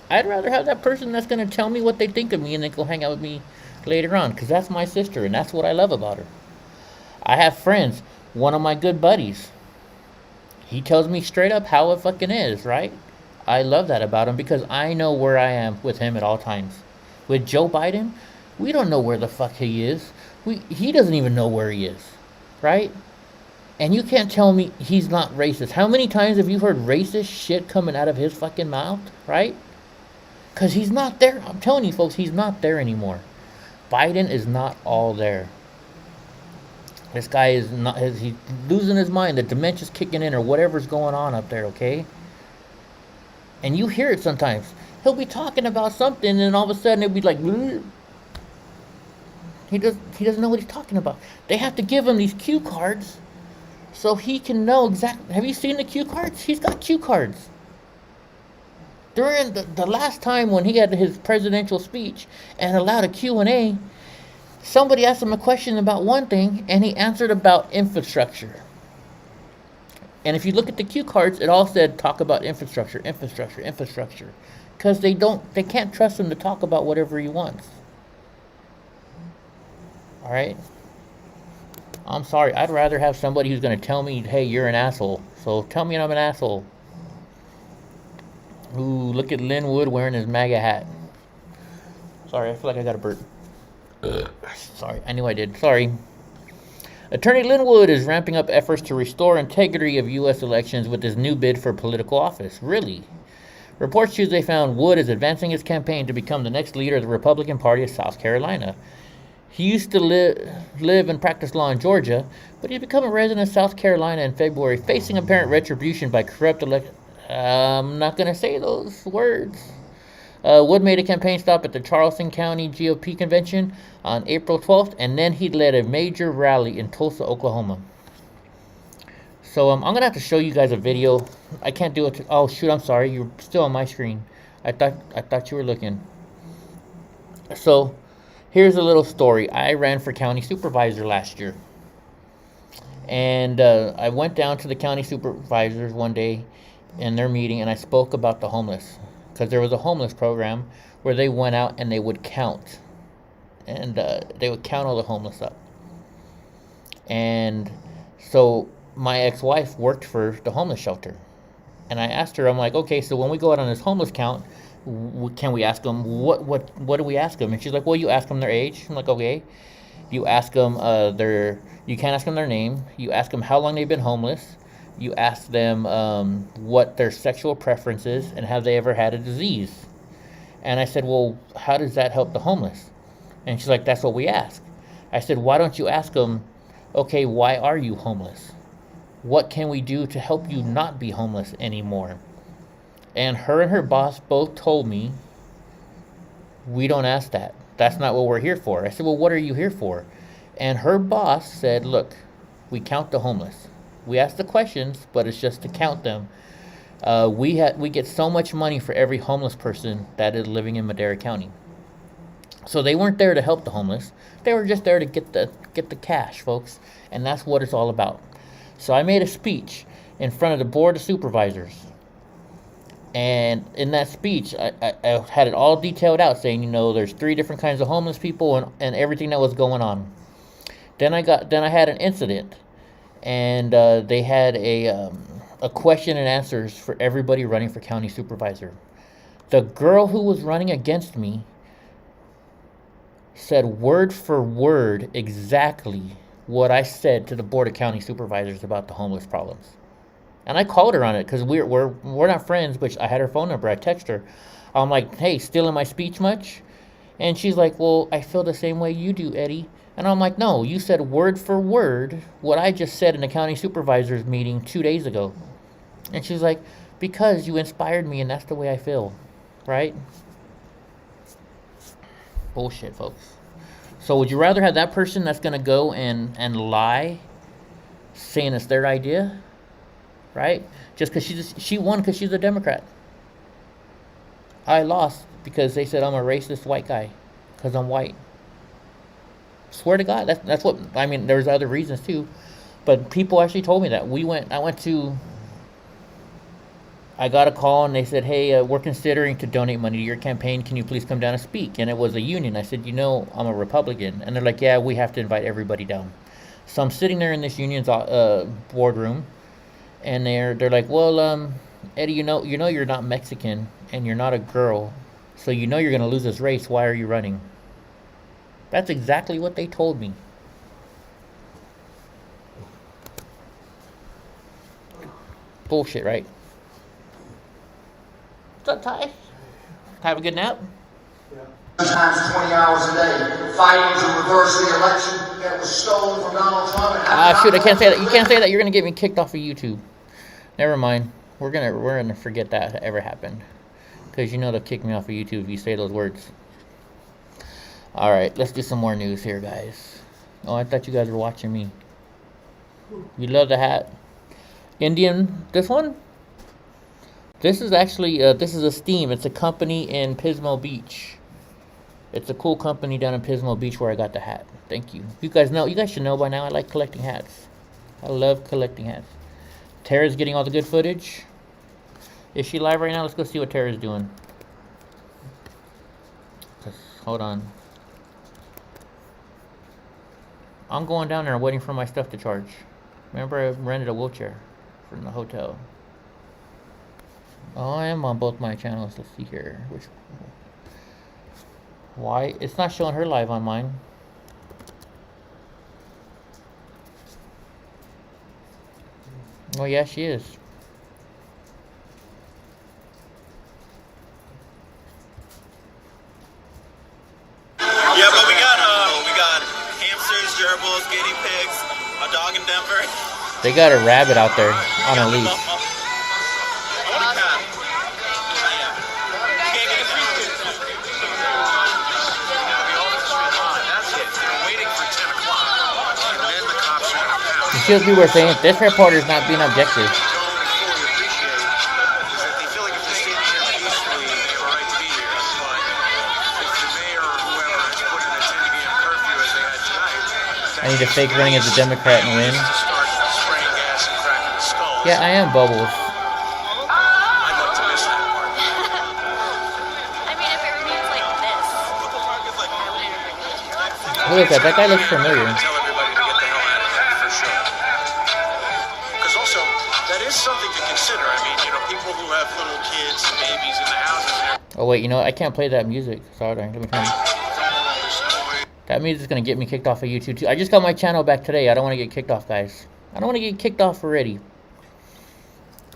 B: I'd rather have that person that's going to tell me what they think of me and then go hang out with me later on, because that's my sister and that's what I love about her. I have friends, one of my good buddies, he tells me straight up how it fucking is, right? I love that about him because I know where I am with him at all times. With Joe Biden, we don't know where the fuck he is. He doesn't even know where he is, right? And you can't tell me he's not racist. How many times have you heard racist shit coming out of his fucking mouth, right? Because he's not there. I'm telling you, folks, he's not there anymore. Biden is not all there. This guy is not, he's losing his mind. The dementia's kicking in or whatever's going on up there, okay? And you hear it sometimes. He'll be talking about something and all of a sudden it'll be like, bleh. He doesn't know what he's talking about. They have to give him these cue cards so he can know exactly. Have you seen the cue cards? He's got cue cards. During the last time when he had his presidential speech and allowed a Q&A, somebody asked him a question about one thing and he answered about infrastructure. And if you look at the cue cards, it all said talk about infrastructure. Because they can't trust him to talk about whatever he wants. All right? I'm sorry. I'd rather have somebody who's going to tell me, hey, you're an asshole. So tell me I'm an asshole. Ooh, look at Lynn Wood wearing his MAGA hat. Sorry, I feel like I got a burp. Sorry, I knew I did. Sorry. Attorney Lynn Wood is ramping up efforts to restore integrity of U.S. elections with his new bid for political office. Really? Reports Tuesday found Wood is advancing his campaign to become the next leader of the Republican Party of South Carolina. He used to live and practice law in Georgia, but he became a resident of South Carolina in February, facing apparent retribution by corrupt I'm not going to say those words. Wood made a campaign stop at the Charleston County GOP convention on April 12th, and then he led a major rally in Tulsa, Oklahoma. So I'm going to have to show you guys a video. I can't do it. Oh, shoot, I'm sorry. You're still on my screen. I thought you were looking. So here's a little story. I ran for county supervisor last year. And I went down to the county supervisors one day in their meeting, and I spoke about the homeless. Because there was a homeless program where they went out and they would count. And they would count all the homeless up. And so my ex-wife worked for the homeless shelter. And I asked her, I'm like, okay, so when we go out on this homeless count, can we ask them, what do we ask them? And she's like, well, you ask them their age. I'm like, okay. You ask them you can't ask them their name. You ask them how long they've been homeless. You ask them what their sexual preference is and have they ever had a disease. And I said, well, how does that help the homeless? And she's like, that's what we ask. I said, why don't you ask them, okay, why are you homeless? What can we do to help you not be homeless anymore? And her boss both told me, we don't ask that. That's not what we're here for. I said, well, what are you here for? And her boss said, look, we count the homeless. We ask the questions, but it's just to count them. We get so much money for every homeless person that is living in Madera County. So they weren't there to help the homeless. They were just there to get the cash, folks. And that's what it's all about. So I made a speech in front of the board of supervisors. And in that speech, I had it all detailed out, saying, there's 3 different kinds of homeless people and everything that was going on. Then I had an incident, and they had a question and answers for everybody running for county supervisor. The girl who was running against me said word for word exactly what I said to the board of county supervisors about the homeless problems. And I called her on it because we're not friends, but I had her phone number. I text her. I'm like, hey, still in my speech much? And she's like, well, I feel the same way you do, Eddie. And I'm like, no, you said word for word what I just said in the county supervisors meeting 2 days ago. And she's like, because you inspired me and that's the way I feel, right? Bullshit, folks. So would you rather have that person that's going to go and lie, saying it's their idea, right? Just because she won because she's a Democrat. I lost because they said I'm a racist white guy because I'm white. Swear to God, that's what I mean. There's other reasons too, but people actually told me that. I got a call and they said, hey, we're considering to donate money to your campaign. Can you please come down and speak? And it was a union. I said, I'm a Republican. And they're like, yeah, we have to invite everybody down. So I'm sitting there in this union's boardroom, and they're like, well, Eddie, you're not Mexican and you're not a girl, so you're going to lose this race. Why are you running? That's exactly what they told me. Bullshit, right? What's up, Ty? Have a good nap?
K: Sometimes 20 hours a day fighting to reverse the election that was stolen from Donald Trump.
B: Shoot, I can't say that. You can't say that. You're gonna get me kicked off of YouTube. Never mind. We're gonna forget that ever happened, because they'll kick me off of YouTube if you say those words. All right, let's do some more news here, guys. Oh, I thought you guys were watching me. You love the hat. Indian. This one. This is actually this is a Steam. It's a company in Pismo Beach. It's a cool company down in Pismo Beach where I got the hat. Thank you. You guys should know by now I like collecting hats. I love collecting hats. Tara's getting all the good footage. Is she live right now? Let's go see what Tara's doing. Hold on. I'm going down there and waiting for my stuff to charge. Remember, I rented a wheelchair from the hotel. Oh, I am on both my channels. Let's see here. Why? It's not showing her live on mine. Oh, yeah, she is.
L: Yeah, but we got hamsters, gerbils, guinea pigs, a dog in Denver.
B: They got a rabbit out there on a leash. You see what people are saying? This reporter is not being objective. I need to fake running as a Democrat and win. Yeah, I am Bubbles.
L: I'd like to miss that part.
M: I mean, if it remains like this, I wouldn't.
B: Who is that? That guy looks familiar.
L: Tell everybody to get the hell out of here for sure. Because also, that is something to consider. I mean, people who have little kids and babies in the houses.
B: Oh wait, I can't play that music. Sorry, let me turn. That music's gonna get me kicked off of YouTube too. I just got my channel back today. I don't want to get kicked off, guys. I don't want to get kicked off already.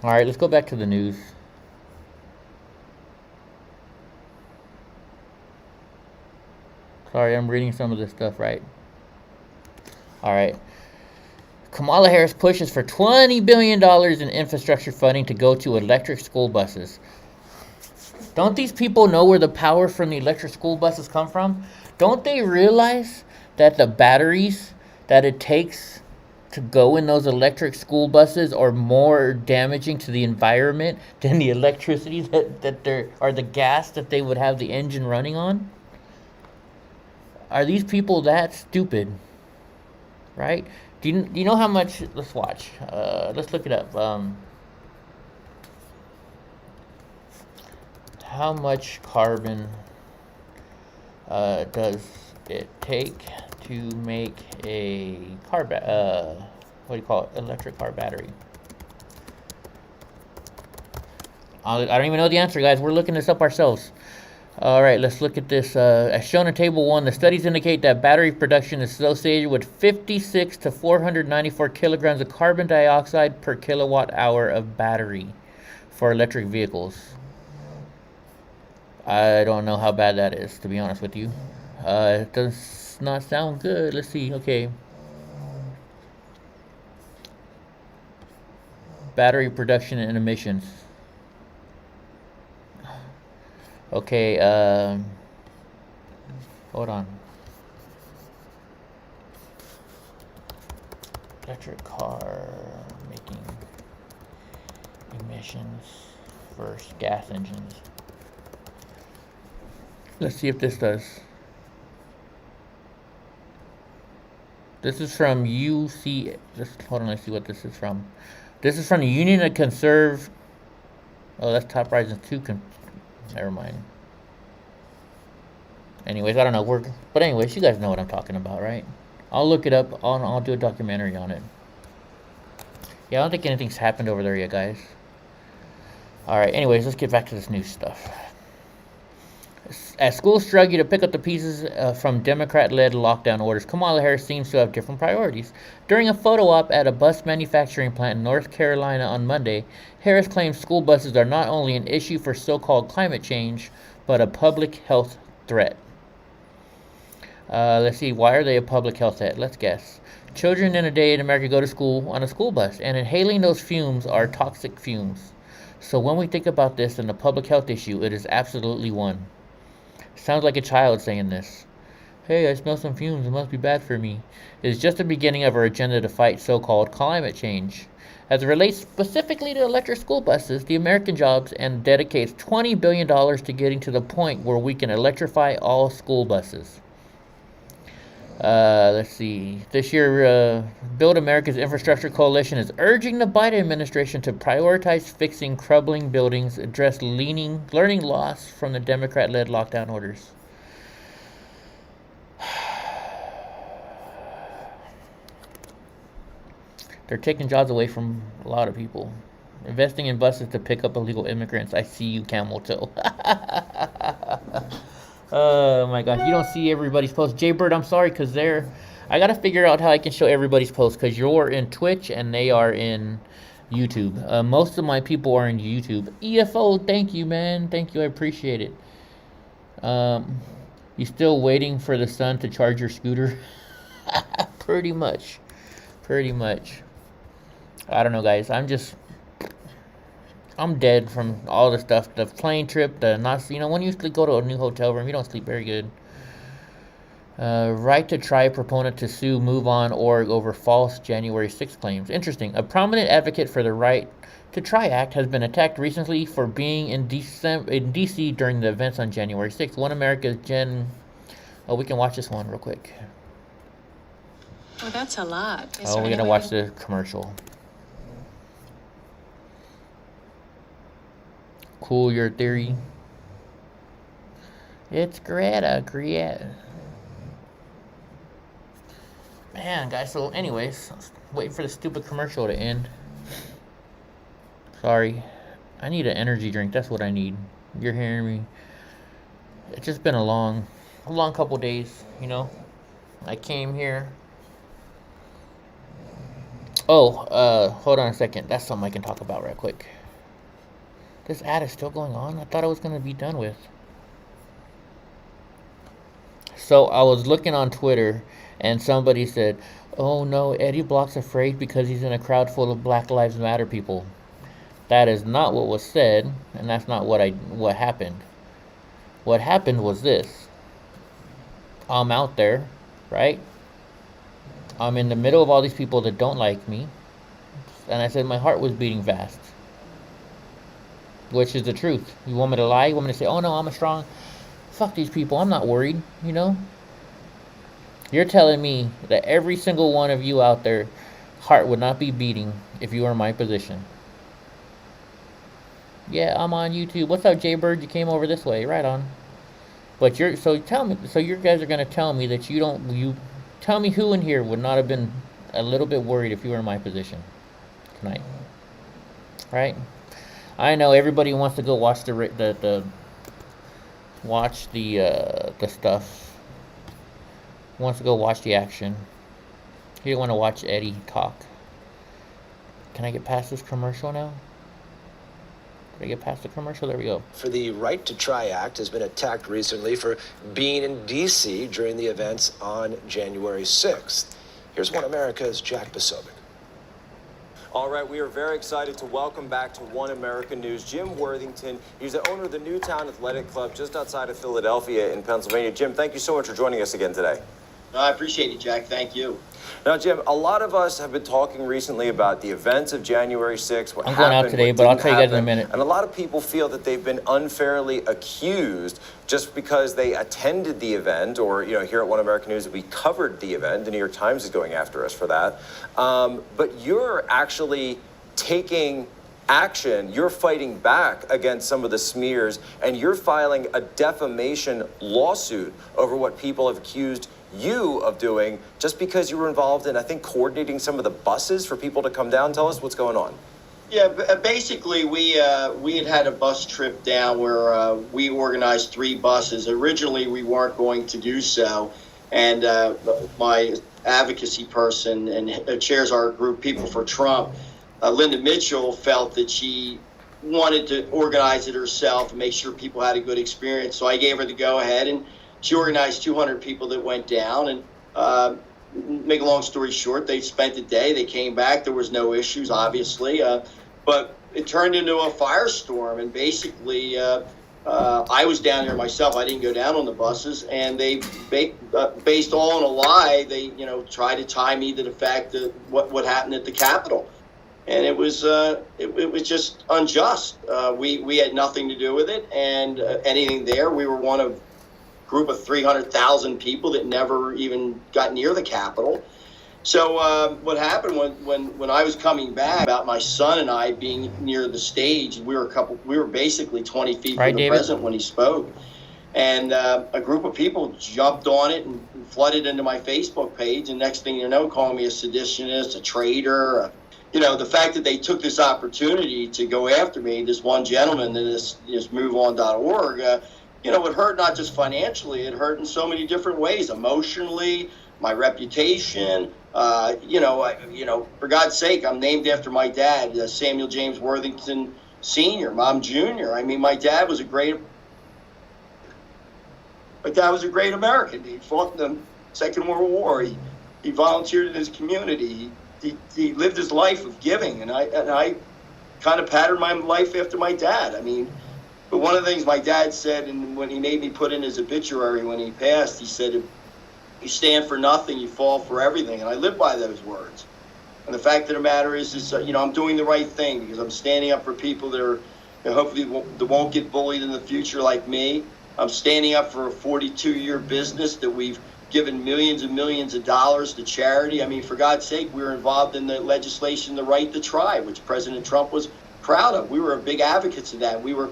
B: All right, let's go back to the news. Sorry, I'm reading some of this stuff, right? All right. Kamala Harris pushes for $20 billion in infrastructure funding to go to electric school buses. Don't these people know where the power from the electric school buses come from? Don't they realize that the batteries that it takes to go in those electric school buses are more damaging to the environment than the electricity or the gas that they would have the engine running on? Are these people that stupid? Right? Do you know how much? Let's watch. Let's look it up. How much carbon does it take to make a what do you call it? Electric car battery. I don't even know the answer, guys. We're looking this up ourselves. All right, let's look at this. As shown in Table 1, the studies indicate that battery production is associated with 56 to 494 kilograms of carbon dioxide per kilowatt hour of battery for electric vehicles. I don't know how bad that is, to be honest with you. It does not sound good. Let's see. Okay. Battery production and emissions. Okay, hold on. Electric car making emissions versus gas engines. Let's see if this does. This is from UC. Hold on, let's see what this is from. This is from the Union of Conserve. Oh, that's Top Rising 2. Never mind. Anyways, I don't know. But anyways, you guys know what I'm talking about, right? I'll look it up. I'll do a documentary on it. Yeah, I don't think anything's happened over there yet, guys. Alright, anyways, let's get back to this new stuff. As schools struggle to pick up the pieces from Democrat-led lockdown orders, Kamala Harris seems to have different priorities. During a photo op at a bus manufacturing plant in North Carolina on Monday, Harris claims school buses are not only an issue for so-called climate change, but a public health threat. Let's see, why are they a public health threat? Let's guess. Children in a day in America go to school on a school bus, and inhaling those fumes are toxic fumes. So when we think about this and a public health issue, it is absolutely one. Sounds like a child saying this. Hey, I smell some fumes. It must be bad for me. It is just the beginning of our agenda to fight so-called climate change. As it relates specifically to electric school buses, the American Jobs and dedicates $20 billion to getting to the point where we can electrify all school buses. Let's see. This year, Build America's Infrastructure Coalition is urging the Biden administration to prioritize fixing crumbling buildings, address learning loss from the Democrat-led lockdown orders. They're taking jobs away from a lot of people. Investing in buses to pick up illegal immigrants. I see you, Camel Toe. Oh my gosh, you don't see everybody's posts. Jaybird, I'm sorry, because I gotta figure out how I can show everybody's posts, because you're in Twitch and they are in YouTube. Most of my people are in YouTube. EFO, thank you, man. Thank you, I appreciate it. You still waiting for the sun to charge your scooter? Pretty much. I don't know, guys. I'm dead from all the stuff. The plane trip, when you go to a new hotel room, you don't sleep very good. Right to try proponent to sue MoveOn.org over false January 6th claims. Interesting. A prominent advocate for the Right to Try Act has been attacked recently for being in D.C. during the events on January 6th. One America's Oh, we can watch this one real quick.
N: Well, that's a lot.
B: We're going to watch the commercial. Cool your theory. It's Greta. Man, guys, so anyways, waiting for the stupid commercial to end. Sorry. I need an energy drink. That's what I need. You're hearing me. It's just been a long couple days, I came here. Oh, hold on a second. That's something I can talk about right quick. This ad is still going on? I thought it was going to be done with. So I was looking on Twitter and somebody said, oh no, Eddie Block's afraid because he's in a crowd full of Black Lives Matter people. That is not what was said, and that's not what happened. What happened was this. I'm out there, right? I'm in the middle of all these people that don't like me. And I said my heart was beating fast. Which is the truth. You want me to lie? You want me to say, oh no, I'm a strong... Fuck these people, I'm not worried, You're telling me that every single one of you out there, heart would not be beating if you were in my position. Yeah, I'm on YouTube. What's up, Jaybird? You came over this way. Right on. But you guys are gonna tell me that Tell me who in here would not have been a little bit worried if you were in my position tonight, right? I know everybody wants to go watch the stuff. Wants to go watch the action. You want to watch Eddie talk. Can I get past this commercial now? Can I get past the commercial? There we go.
O: For the Right to Try Act has been attacked recently for being in D.C. during the events on January 6th. Here's One America's Jack Posobiec.
P: All right, we are very excited to welcome back to One America News Jim Worthington. He's the owner of the Newtown Athletic Club just outside of Philadelphia in Pennsylvania. Jim, thank you so much for joining us again today.
Q: I appreciate it, Jack. Thank you.
P: Now, Jim, a lot of us have been talking recently about the events of January 6th, what
B: I'm going out today, but I'll tell you guys in a minute.
P: And a lot of people feel that they've been unfairly accused just because they attended the event, or, you know, here at One American News, we covered the event. The New York Times is going after us for that. But you're actually taking action. You're fighting back against some of the smears, and you're filing a defamation lawsuit over what people have accused you of doing just because you were involved in, I think, coordinating some of the buses for people to come down. Tell us what's going on.
Q: Yeah, basically, we had a bus trip down where we organized 3 buses. Originally, we weren't going to do so, and my advocacy person and chairs our group, People for Trump, Linda Mitchell, felt that she wanted to organize it herself and make sure people had a good experience. So I gave her the go-ahead, and she organized 200 people that went down. And make a long story short, they spent the day. They came back. There was no issues, obviously. But it turned into a firestorm. And basically, I was down there myself. I didn't go down on the buses. And they, based all on a lie, they tried to tie me to the fact that what happened at the Capitol. And it was just unjust. We had nothing to do with it, and anything there. We were one of group of 300,000 people that never even got near the Capitol. So what happened when I was coming back, about my son and I being near the stage, we were basically 20 feet from the president when he spoke. And a group of people jumped on it and flooded into my Facebook page. And next thing you know, calling me a seditionist, a traitor. The fact that they took this opportunity to go after me, this one gentleman, and this MoveOn.org, it hurt not just financially, it hurt in so many different ways, emotionally, my reputation. For God's sake, I'm named after my dad, Samuel James Worthington Sr., Mom Jr. I mean, my dad was a great American. He fought in the Second World War. He volunteered in his community. He lived his life of giving, and I kind of patterned my life after my dad. I mean, but one of the things my dad said, and when he made me put in his obituary when he passed, he said, "If you stand for nothing, you fall for everything." And I live by those words. And the fact of the matter is I'm doing the right thing because I'm standing up for people that hopefully won't get bullied in the future like me. I'm standing up for a 42-year business that we've given millions and millions of dollars to charity. I mean, for God's sake, we were involved in the legislation, the Right to Try, which President Trump was proud of. We were big advocates of that. We were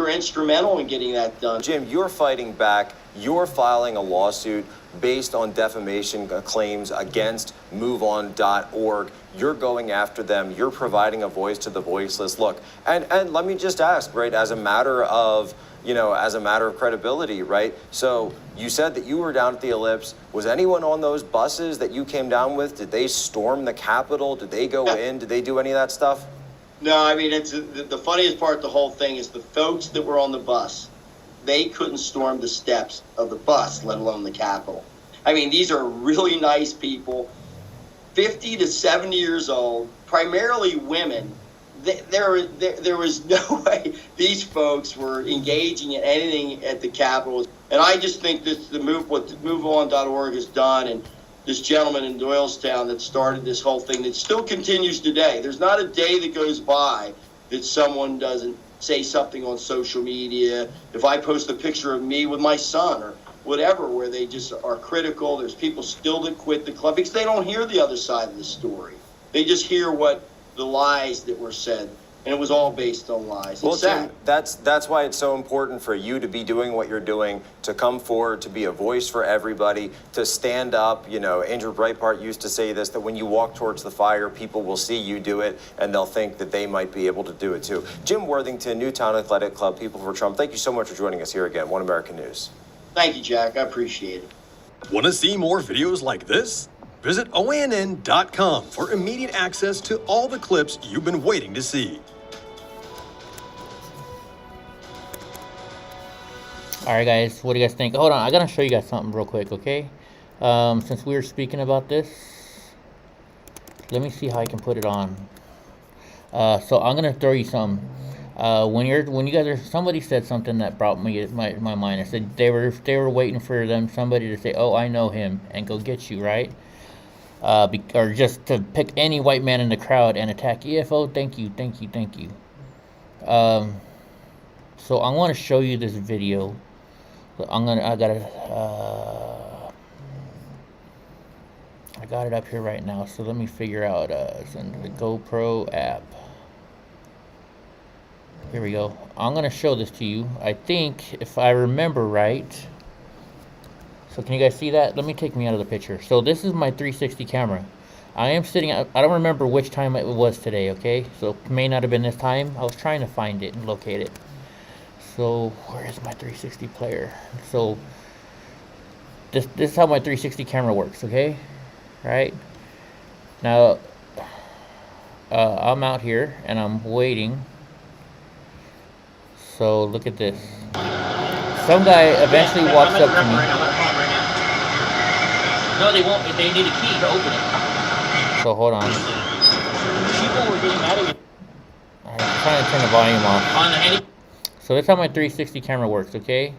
Q: instrumental in getting that done.
P: Jim, you're fighting back. You're filing a lawsuit based on defamation claims against MoveOn.org. You're going after them. You're providing a voice to the voiceless. Look, and let me just ask, right, as a matter of credibility, right? So you said that you were down at the Ellipse. Was anyone on those buses that you came down with? Did they storm the Capitol? Did they go in? Did they do any of that stuff?
Q: No, I mean, it's the funniest part of the whole thing is the folks that were on the bus, they couldn't storm the steps of the bus, let alone the Capitol. I mean, these are really nice people, 50 to 70 years old, primarily women. There was no way these folks were engaging in anything at the Capitol. And I just think what MoveOn.org has done, and this gentleman in Doylestown that started this whole thing that still continues today. There's not a day that goes by that someone doesn't say something on social media. If I post a picture of me with my son or whatever, where they just are critical, there's people still that quit the club because they don't hear the other side of the story. They just hear what the lies that were said. and it was all based on lies.
P: Well,
Q: It's sad.
P: Jim, that's why it's so important for you to be doing what you're doing, to come forward, to be a voice for everybody, to stand up. You know, Andrew Breitbart used to say this, that when you walk towards the fire, people will see you do it, and they'll think that they might be able to do it too. Jim Worthington, Newtown Athletic Club, People for Trump, thank you so much for joining us here again. One American News.
Q: Thank you, Jack. I appreciate it.
R: Want to see more videos like this? Visit OANN.com for immediate access to all the clips you've been waiting to see.
B: Alright guys, what do you guys think? Hold on, I gotta show you guys something real quick, okay? Since we were speaking about this, let me see how I can put it on. So I'm gonna throw you some. When you guys are, somebody said something that brought me my mind. I said they were waiting for somebody to say, "Oh, I know him," and go get you, right? Or just to pick any white man in the crowd and attack EFO. Thank you. So I want to show you this video. I got it up here right now. So let me figure out. It's in the GoPro app. Here we go. I'm gonna show this to you. I think if I remember right. So can you guys see that? Let me take me out of the picture. So this is my 360 camera. I am sitting. I don't remember which time it was today. Okay, so it may not have been this time. I was trying to find it and locate it. So where is my 360 player? So this is how my 360 camera works. Okay, right now I'm out here and I'm waiting. So look at this. Some guy eventually walks up to me. No, they won't. They need a key to open it. So hold on. People were getting mad at me. I'm trying to turn the volume off. So that's how my 360 camera works, okay?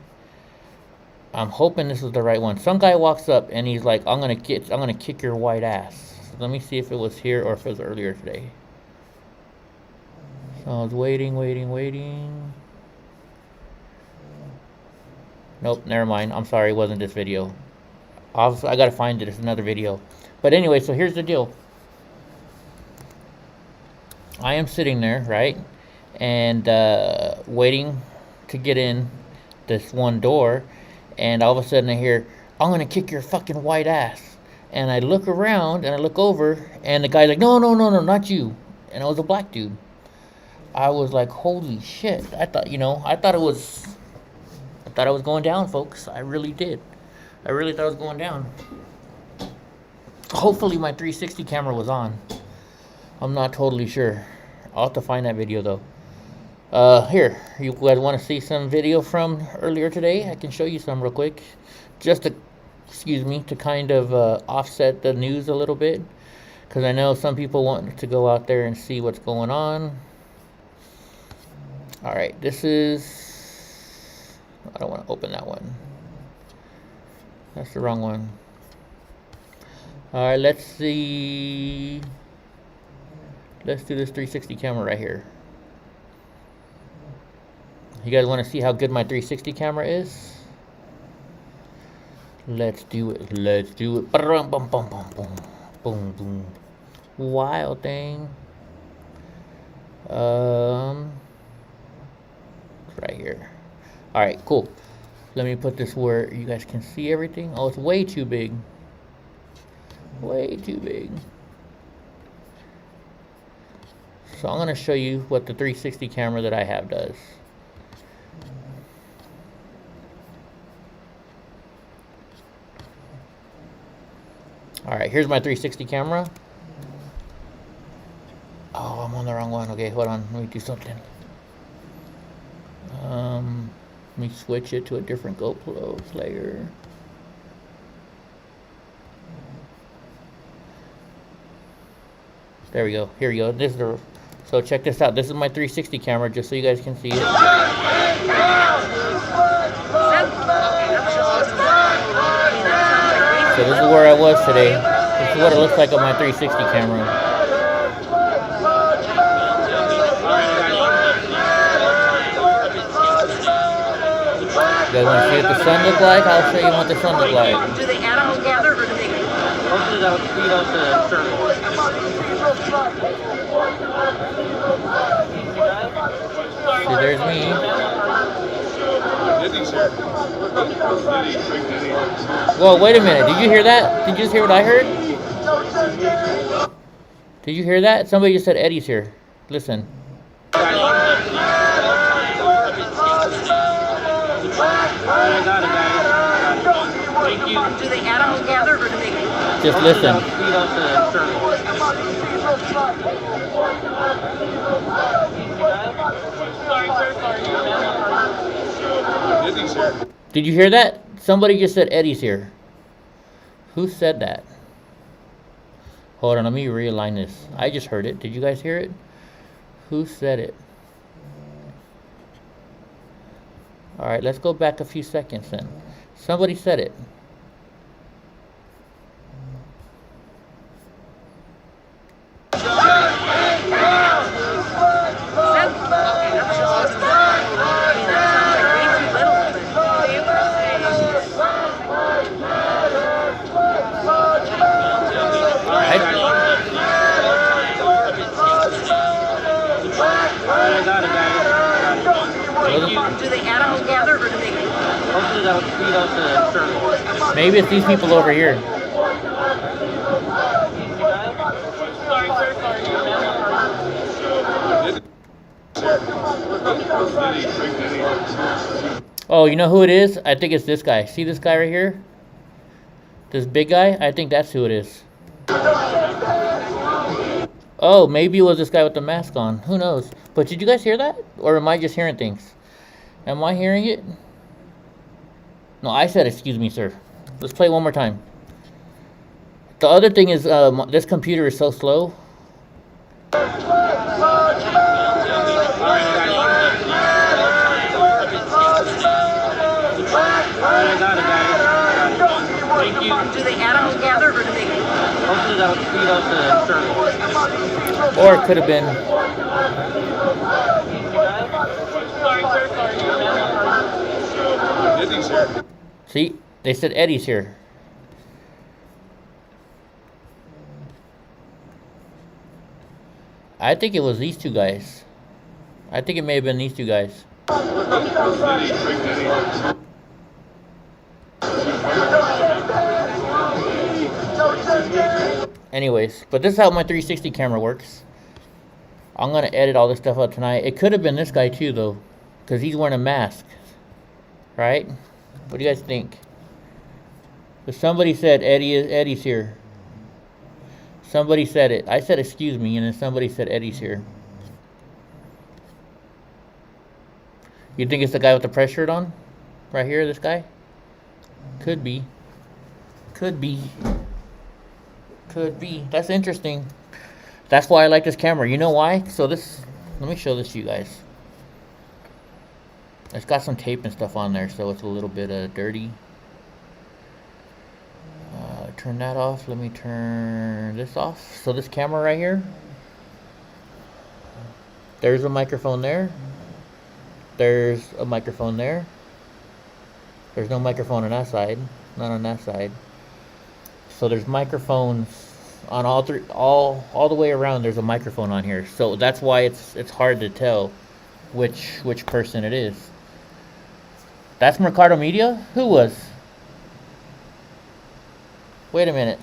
B: I'm hoping this is the right one. Some guy walks up and he's like, I'm gonna kick your white ass. So let me see if it was here or if it was earlier today. So I was waiting. Nope, never mind. I'm sorry, it wasn't this video. Obviously, I gotta find it. It's another video. But anyway, so here's the deal. I am sitting there, right? And waiting to get in this one door. And all of a sudden I hear, I'm gonna kick your fucking white ass. And I look around and I look over and the guy's like, no, not you. And it was a black dude. I was like, holy shit. I thought it was going down, folks. I really did. I really thought it was going down. Hopefully my 360 camera was on. I'm not totally sure. I'll have to find that video though. Here, you guys want to see some video from earlier today? I can show you some real quick. Just to, to kind of offset the news a little bit. Because I know some people want to go out there and see what's going on. Alright, this is... I don't want to open that one. That's the wrong one. Alright, let's see. Let's do this 360 camera right here. You guys want to see how good my 360 camera is? Let's do it. Boom, boom, boom, boom, boom, boom. Wild thing. Right here. Alright, cool. Let me put this where you guys can see everything. Oh, it's way too big. Way too big. So I'm going to show you what the 360 camera that I have does. Alright, here's my 360 camera. Oh, I'm on the wrong one. Okay, hold on. Let me do something. Let me switch it to a different GoPro player. There we go. Here we go. This is the... So check this out. This is my 360 camera, just so you guys can see it. So this is where I was today. This is what it looks like on my 360 camera. You guys want to see what the sun looks like? I'll show you what the sun looks like.
S: Do the animals gather or do they...
B: Hopefully that'll speed up the service. See, there's me. Whoa, wait a minute. Did you hear that? Did you just hear what I heard? Did you hear that? Somebody just said Eddie's here. Listen.
S: Do they add them together or do they?
B: Just listen. Did you hear that? Somebody just said Eddie's here. Who said that? Hold on, let me realign this. I just heard it. Did you guys hear it? Who said it? Alright, let's go back a few seconds then. Somebody said it.
S: Do they add them together or do they?
L: Hopefully that'll speed up the service.
B: Maybe it's these people over here. Oh, you know who it is? I think it's this guy. See this guy right here? This big guy? I think that's who it is. Oh, maybe it was this guy with the mask on. Who knows? But did you guys hear that? Or am I just hearing things? Am I hearing it? No, I said excuse me, sir. Let's play one more time. The other thing is this computer is so slow.
S: Do they add them together or do they?
L: Hopefully that'll speed up the service.
B: Or it could have been. See, they said Eddie's here. I think it was these two guys. I think it may have been these two guys. Anyways, but this is how my 360 camera works. I'm gonna edit all this stuff out tonight. It could have been this guy too, though, because he's wearing a mask, right? What do you guys think? But somebody said Eddie's here. Somebody said it. I said excuse me, and then somebody said Eddie's here. You think it's the guy with the press shirt on? Right here, this guy? Could be. Could be. Could be. That's interesting. That's why I like this camera. You know why? So this, let me show this to you guys. It's got some tape and stuff on there, so it's a little bit dirty. Turn that off. Let me turn this off. So this camera right here, there's a microphone there. There's a microphone there. There's no microphone on that side. Not on that side. So there's microphones on all three, all the way around. There's a microphone on here. So that's why it's hard to tell which person it is. That's Mercado Media? Who was? Wait a minute.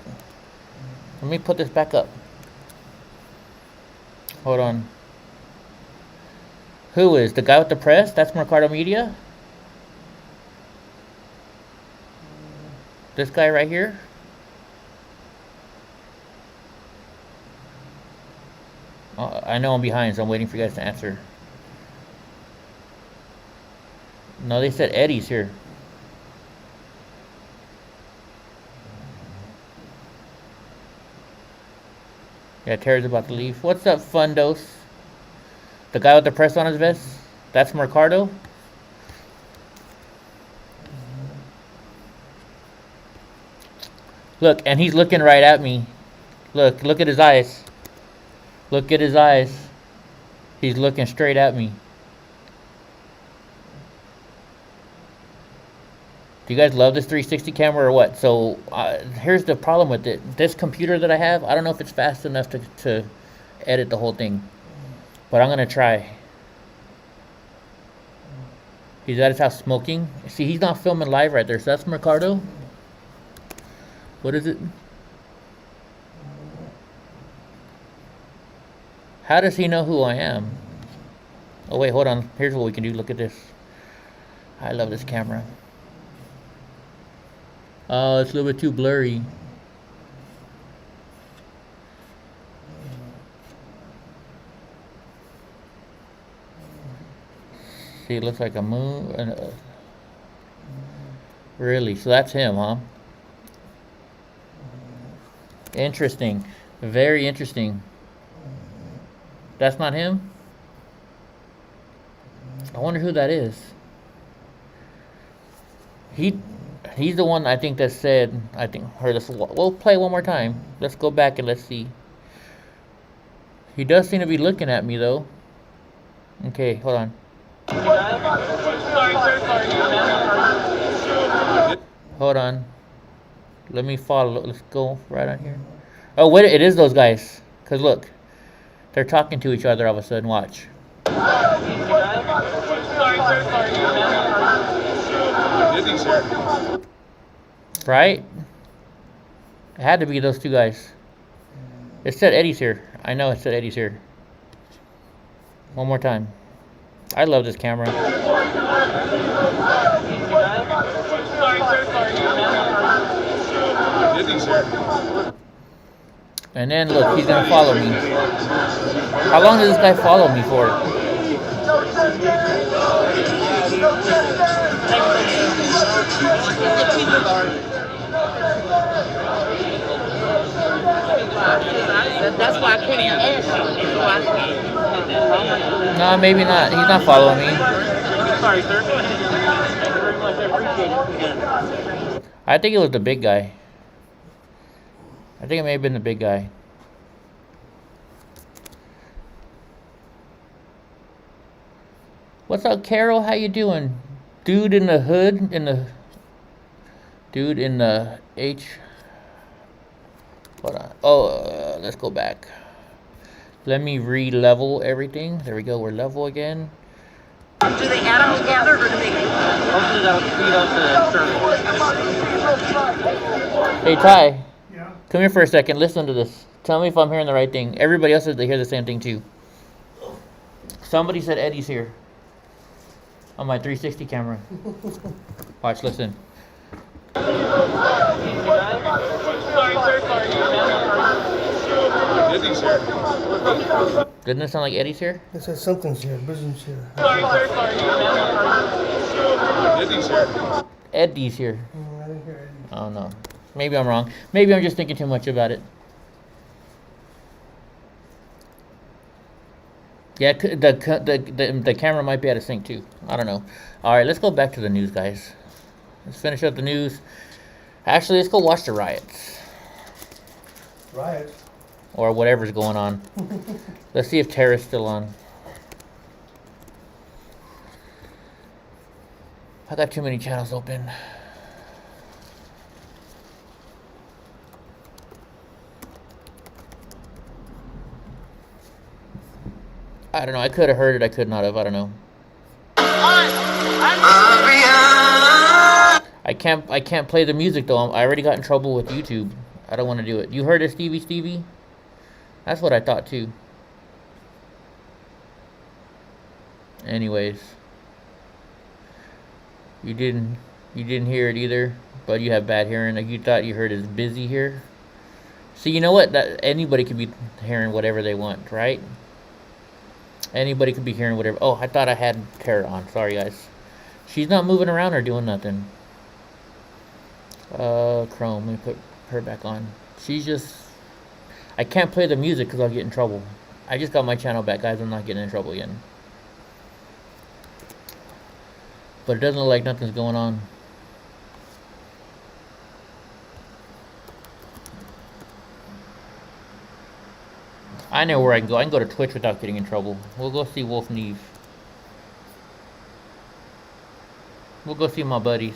B: Let me put this back up. Hold on. Who is? The guy with the press? That's Mercado Media? This guy right here? I know I'm behind, so I'm waiting for you guys to answer. No, they said Eddie's here. Yeah, Terry's about to leave. What's up, Fundos? The guy with the press on his vest? That's Mercado? Look, and he's looking right at me. Look at his eyes. Look at his eyes. He's looking straight at me. Do you guys love this 360 camera or what? So here's the problem with it. This computer that I have, I don't know if it's fast enough to edit the whole thing. But I'm going to try. He's at his house smoking. See, he's not filming live right there. So that's Mercado. What is it? How does he know who I am? Oh, wait, hold on. Here's what we can do. Look at this. I love this camera. Oh, it's a little bit too blurry. See, it looks like a moon. Really? So that's him, huh? Interesting. Very interesting. That's not him? I wonder who that is. He's the one I think that said, we'll play one more time. Let's go back and let's see. He does seem to be looking at me though. Okay, hold on. Hold on. Let me follow. Let's go right on here. Oh, wait, it is those guys. Because look, they're talking to each other all of a sudden. Watch. Right? It had to be those two guys. It said Eddie's here. I know it said Eddie's here. One more time. I love this camera. And then look, he's gonna follow me. How long does this guy follow me for?
S: That's why I couldn't ask you.
B: No, maybe not. He's not following me.
S: Sorry, sir. Thank you very much. I appreciate it.
B: I think it was the big guy. I think it may have been the big guy. What's up, Carol? How you doing? Dude in the hood, dude in the H. Hold on. Oh, let's go back. Let me re-level everything. There we go. We're level again.
S: Do they add them together or do they? Hopefully that'll speed up the service.
B: Hey, Ty. Yeah? Come here for a second. Listen to this. Tell me if I'm hearing the right thing. Everybody else says they hear the same thing too. Somebody said Eddie's here. On my 360 camera. Watch, listen.
S: Eddie's here.
B: Doesn't it sound like Eddie's here?
C: It says something's here, business here.
S: Eddie's here.
B: Eddie's here.
C: I didn't hear Eddie.
B: Oh no. Maybe I'm wrong. Maybe I'm just thinking too much about it. Yeah, the camera might be out of sync too. I don't know. All right, let's go back to the news, guys. Let's finish up the news. Actually, let's go watch the riots.
C: Riots?
B: Or whatever's going on. Let's see if Tara's still on. I got too many channels open. I don't know. I could have heard it. I could not have. I don't know. I can't play the music though. I already got in trouble with YouTube. I don't want to do it. You heard of Stevie? That's what I thought too. Anyways, you didn't hear it either, but you have bad hearing. Like you thought you heard his busy here. See, you know what? That anybody could be hearing whatever they want, right? Anybody could be hearing whatever. Oh, I thought I had Tara on. Sorry, guys. She's not moving around or doing nothing. Chrome. Let me put her back on. She's just... I can't play the music because I'll get in trouble. I just got my channel back, guys. I'm not getting in trouble again. But it doesn't look like nothing's going on. I know where I can go. I can go to Twitch without getting in trouble. We'll go see Wolf Neve. We'll go see my buddies.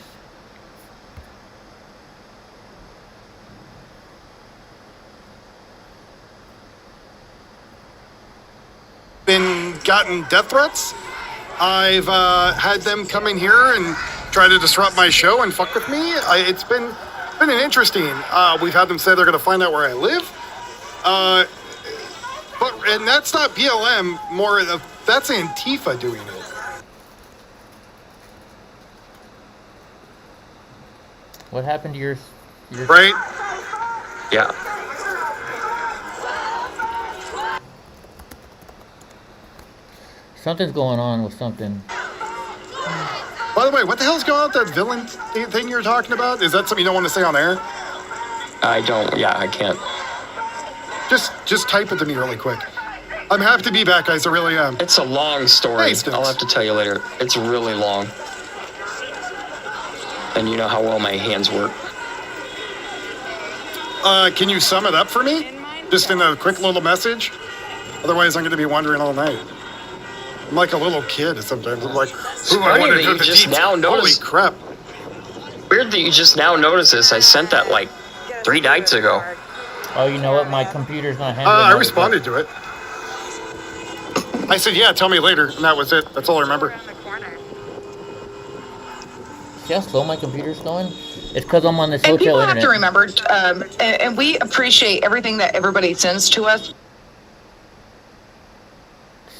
G: Been gotten death threats? I've had them come in here and try to disrupt my show and fuck with me. It's been an interesting. We've had them say they're going to find out where I live. And that's not BLM. That's Antifa doing it.
B: What happened to your
G: right?
T: Yeah.
B: Something's going on with something.
G: By the way, what the hell's going on with that villain thing you're talking about? Is that something you don't want to say on air?
T: I don't. Yeah, I can't.
G: Just type it to me really quick. I'm happy to be back, guys. I really am.
T: It's a long story.
G: Hey,
T: I'll have to tell you later. It's really long. And you know how well my hands work.
G: Can you sum it up for me? Just in a quick little message? Otherwise, I'm going to be wondering all night. I'm like a little kid sometimes. I'm like, ooh, I want to do the deeds. Holy crap.
T: Weird that you just now notice this. I sent that like 3 nights ago.
B: Oh, you know what? My computer's not handling
G: I responded to it. I said, yeah, tell me later. And that was it. That's all I remember.
B: See how slow my computer's going? It's because I'm on this
U: And people
B: hotel
U: have
B: internet.
U: to remember, and we appreciate everything that everybody sends to us.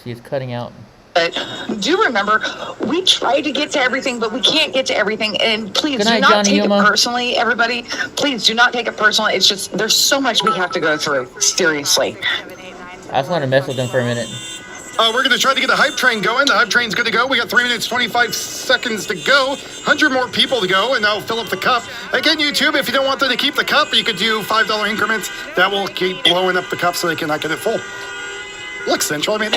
B: She's cutting out.
U: But do remember, we try to get to everything, but we can't get to everything. And please
B: Good
U: do
B: night,
U: not
B: Johnny
U: take
B: Yuma.
U: it personally, everybody. Please do not take it personally. It's just, there's so much we have to go through. Seriously.
B: I just want to mess with them for a minute.
G: We're going to try to get the hype train going. The hype train's good to go. We got 3 minutes, 25 seconds to go. 100 more people to go, and that'll fill up the cup. Again, YouTube, if you don't want them to keep the cup, you could do $5 increments. That will keep blowing up the cup so they cannot get it full. Look, Central, I mean,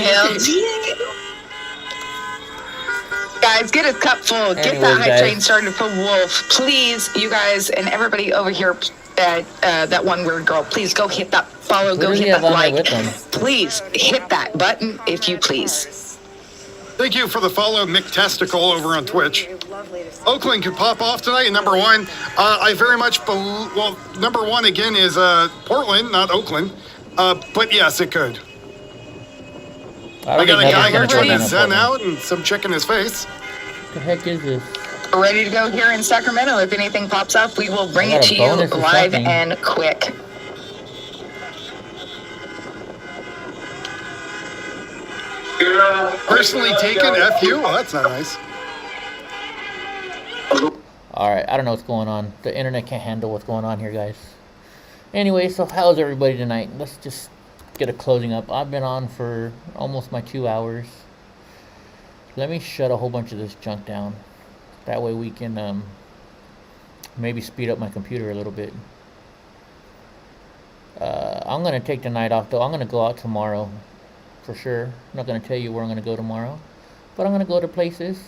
U: Guys, get a cup full. Get
B: Anyways,
U: that hype
B: guys.
U: train started for Wolf. Please, you guys and everybody over here, that one weird girl, please go hit that follow,
B: Who
U: go
B: does he
U: hit
B: have
U: that
B: on there
U: like.
B: with him?
U: Please hit that button if you please.
G: Thank you for the follow, Mick Testicle, over on Twitch. Oakland could pop off tonight at number 1. I very much well, number 1 again is Portland, not Oakland. But yes, it could. I got a guy here trying to zen out and some chick in his face.
B: What the heck is this?
U: We're ready to go here in Sacramento. If anything pops up, we will bring
B: I
U: it
B: got
U: to
B: a
U: you
B: bonus or
U: live
B: something.
U: and quick.
G: Personally taken, F you? Well, that's not nice.
B: Alright, I don't know what's going on. The internet can't handle what's going on here, guys. Anyway, so how's everybody tonight? Let's just get a closing up. I've been on for almost my 2 hours. Let me shut a whole bunch of this junk down. That way we can maybe speed up my computer a little bit. I'm going to take the night off, though. I'm going to go out tomorrow. For sure. I'm not going to tell you where I'm going to go tomorrow. But I'm going to go to places.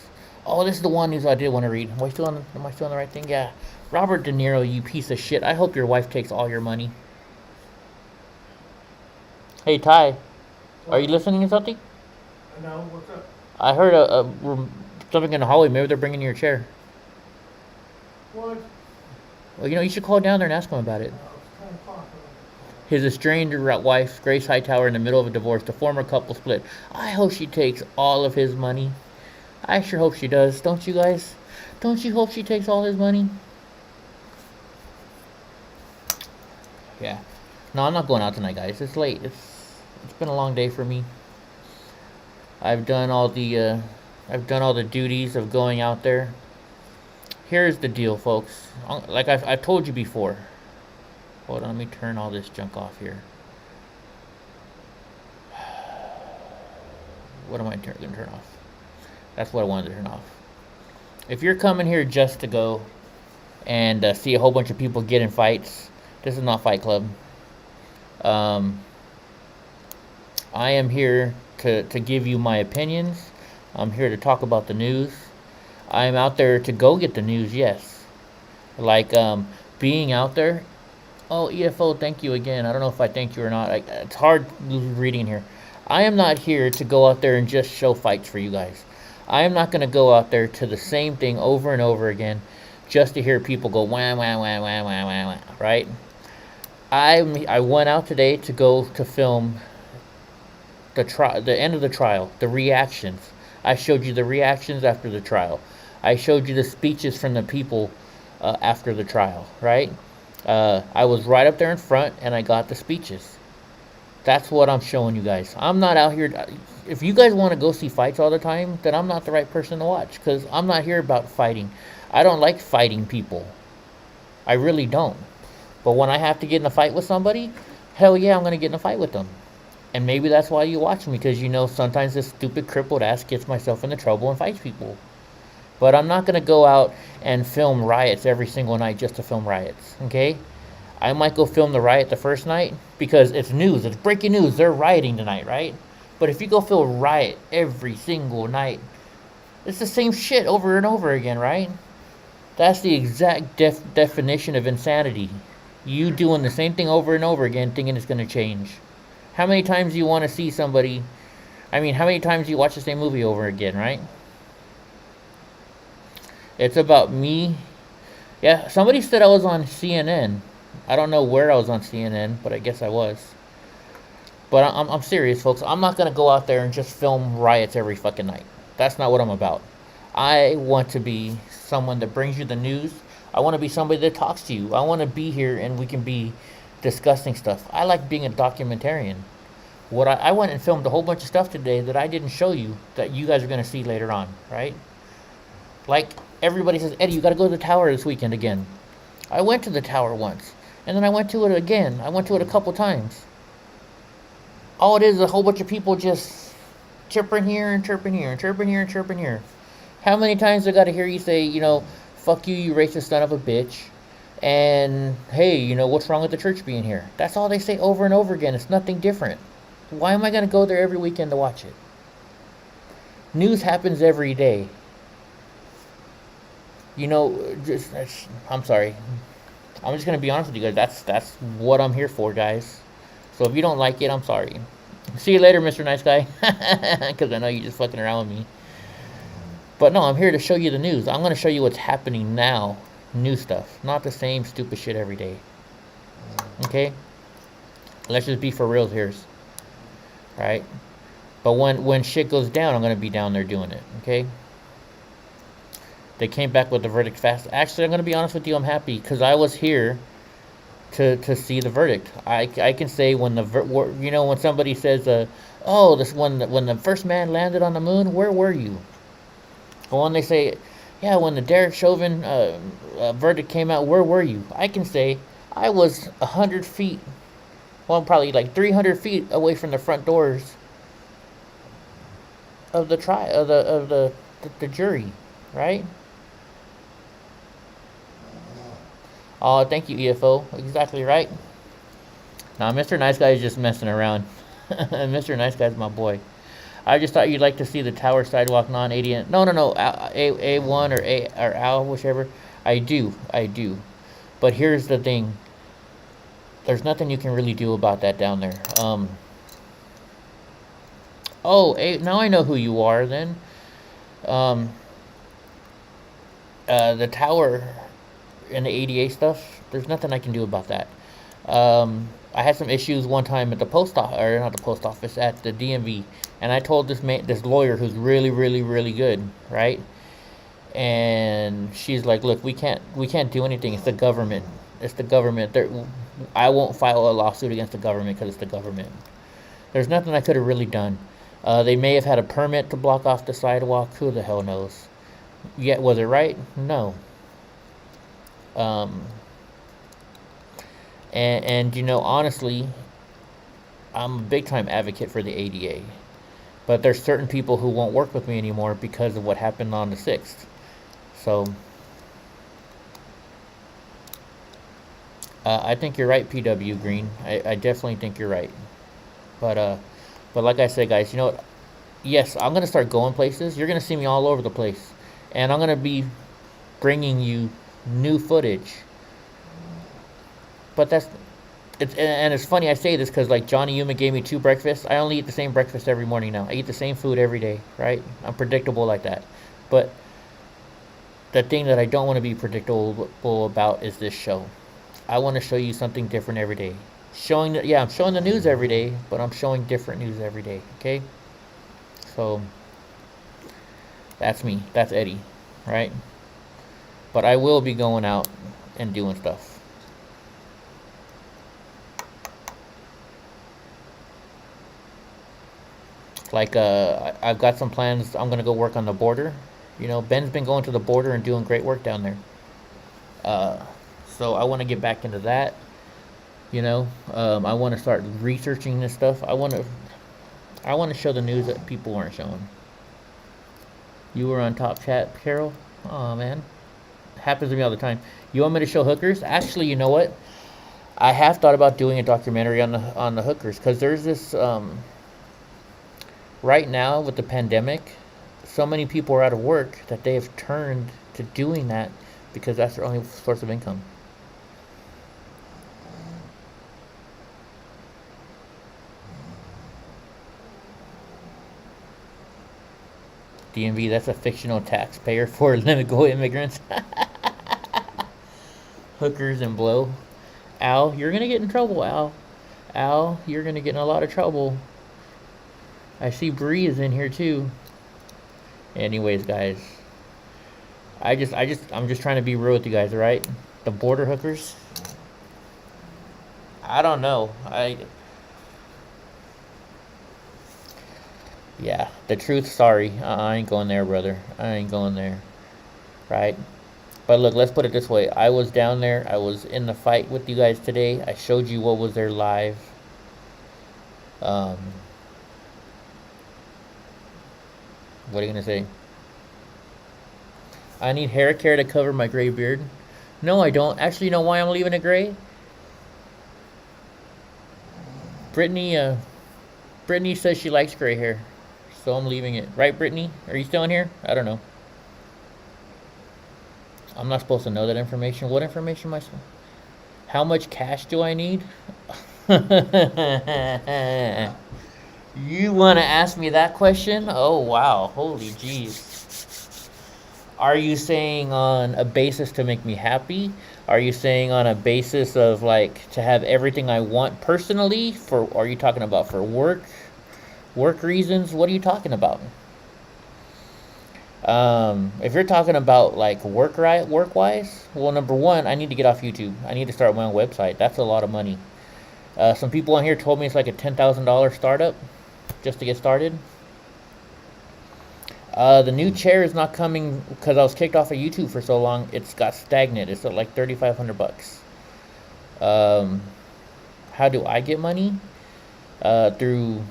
B: Oh, this is the one news I did want to read. Am I still on the right thing? Yeah. Robert De Niro, you piece of shit. I hope your wife takes all your money. Hey, Ty. Are you listening to something?
C: No, what's up?
B: I heard something in the hallway. Maybe they're bringing your chair.
C: What?
B: Well, you should call down there and ask them about it. His estranged wife, Grace Hightower, in the middle of a divorce. The former couple split. I hope she takes all of his money. I sure hope she does. Don't you guys? Don't you hope she takes all his money? Yeah. No, I'm not going out tonight, guys. It's late. It's been a long day for me. I've done all the duties of going out there. Here's the deal, folks. Like I've told you before. Hold on, let me turn all this junk off here. What am I going to turn off? That's what I wanted to turn off. If you're coming here just to go and see a whole bunch of people get in fights, this is not Fight Club. I am here to give you my opinions. I'm here to talk about the news. I am out there to go get the news, yes. Like being out there. Oh, EFO, thank you again. I don't know if I thank you or not. It's hard reading here. I am not here to go out there and just show fights for you guys. I am not going to go out there to the same thing over and over again just to hear people go wah, wah, wah, wah, wah, wah, wah, right? I went out today to go to film the end of the trial, the reactions. I showed you the reactions after the trial. I showed you the speeches from the people after the trial, right? I was right up there in front, and I got the speeches. That's what I'm showing you guys. I'm not out here. If you guys want to go see fights all the time, then I'm not the right person to watch, because I'm not here about fighting. I don't like fighting people. I really don't. But when I have to get in a fight with somebody, hell yeah, I'm going to get in a fight with them. And maybe that's why you watch me, because you know sometimes this stupid crippled ass gets myself into trouble and fights people. But I'm not going to go out and film riots every single night just to film riots, okay? I might go film the riot the first night because it's news. It's breaking news. They're rioting tonight, right? But if you go film riot every single night, it's the same shit over and over again, right? That's the exact definition of insanity. You doing the same thing over and over again thinking it's going to change. How many times do you want to see somebody... how many times do you watch the same movie over again, right? It's about me. Yeah, somebody said I was on CNN. I don't know where I was on CNN, but I guess I was. But I'm serious, folks. I'm not going to go out there and just film riots every fucking night. That's not what I'm about. I want to be someone that brings you the news. I want to be somebody that talks to you. I want to be here and we can be discussing stuff. I like being a documentarian. I went and filmed a whole bunch of stuff today that I didn't show you that you guys are going to see later on, right? Like everybody says, Eddie, you got to go to the tower this weekend again. I went to the tower once, and then I went to it again. I went to it a couple times. All it is a whole bunch of people just chirping here and chirping here and chirping here and chirping here. How many times I got to hear you say, you know, fuck you, you racist son of a bitch, and hey, you know, what's wrong with the church being here? That's all they say over and over again. It's nothing different. Why am I going to go there every weekend to watch it? News happens every day. You know, I'm sorry. I'm just going to be honest with you guys. That's what I'm here for, guys. So if you don't like it, I'm sorry. See you later, Mr. Nice Guy. Because I know you're just fucking around with me. But no, I'm here to show you the news. I'm going to show you what's happening now. New stuff. Not the same stupid shit every day. Okay? Let's just be for real here. Right? But when shit goes down, I'm going to be down there doing it. Okay? They came back with the verdict fast. Actually, I'm going to be honest with you. I'm happy because I was here to see the verdict. I can say when when somebody says, oh, when the first man landed on the moon, where were you? Or when they say, yeah, when the Derek Chauvin verdict came out, where were you? I can say I was 100 feet, well, probably like 300 feet away from the front doors of the trial of the jury, right? Oh, thank you, EFO. Exactly right. Now, Mr. Nice Guy is just messing around. Mr. Nice Guy's my boy. I just thought you'd like to see the tower sidewalk non-ADN. No. A1 or AL, whichever. I do. But here's the thing. There's nothing you can really do about that down there. Now I know who you are then. The tower and the ADA stuff, there's nothing I can do about that. I had some issues one time at the post office, or not the post office, at the DMV, and I told this lawyer who's really, really, really good, right? And she's like, look, we can't do anything. It's the government. I won't file a lawsuit against the government because it's the government. There's nothing I could have really done. They may have had a permit to block off the sidewalk. Who the hell knows? Yet, was it right? No. And you know, honestly, I'm a big time advocate for the ADA, but there's certain people who won't work with me anymore because of what happened on the 6th. So I think you're right, PW Green. I definitely think you're right. But like I said, guys, you know what? Yes, I'm gonna start going places. You're gonna see me all over the place, and I'm gonna be bringing you new footage. But it's funny I say this because like Johnny Yuma gave me 2 breakfasts. I only eat the same breakfast every morning now. I eat the same food every day, right? I'm predictable like that. But the thing that I don't want to be predictable about is this show. I want to show you something different every day. I'm showing the news every day, but I'm showing different news every day, okay? So That's me. That's Eddie, right? But I will be going out and doing stuff. Like, I've got some plans. I'm going to go work on the border. You know, Ben's been going to the border and doing great work down there. So I want to get back into that. You know, I want to start researching this stuff. I want to show the news that people aren't showing. You were on Top Chat, Carol? Oh, man. Happens to me all the time. You want me to show hookers? Actually, you know what? I have thought about doing a documentary on the hookers, because there's this right now with the pandemic, so many people are out of work that they have turned to doing that because that's their only source of income. DMV, that's a fictional taxpayer for illegal immigrants. Hookers and blow. Al, you're gonna get in trouble, Al. Al, you're gonna get in a lot of trouble. I see Bree is in here too. Anyways, guys, I'm just trying to be real with you guys, right? The border hookers. I don't know. Yeah, the truth. Sorry, I ain't going there, brother. I ain't going there. Right? But look, let's put it this way. I was down there. I was in the fight with you guys today. I showed you what was there live. What are you gonna say? I need hair care to cover my gray beard. No, I don't. Actually, you know why I'm leaving it gray? Brittany says she likes gray hair, so I'm leaving it. Right, Brittany? Are you still in here? I don't know. I'm not supposed to know that information. What information am I supposed? How much cash do I need? You want to ask me that question? Oh, wow. Holy jeez. Are you saying on a basis to make me happy? Are you saying on a basis of, like, to have everything I want personally? Are you talking about for work reasons? What are you talking about? If you're talking about, like, work-wise, well, number one, I need to get off YouTube. I need to start my own website. That's a lot of money. Some people on here told me it's like a $10,000 startup just to get started. The new chair is not coming because I was kicked off of YouTube for so long. It's got stagnant. It's at like $3,500. How do I get money? Through,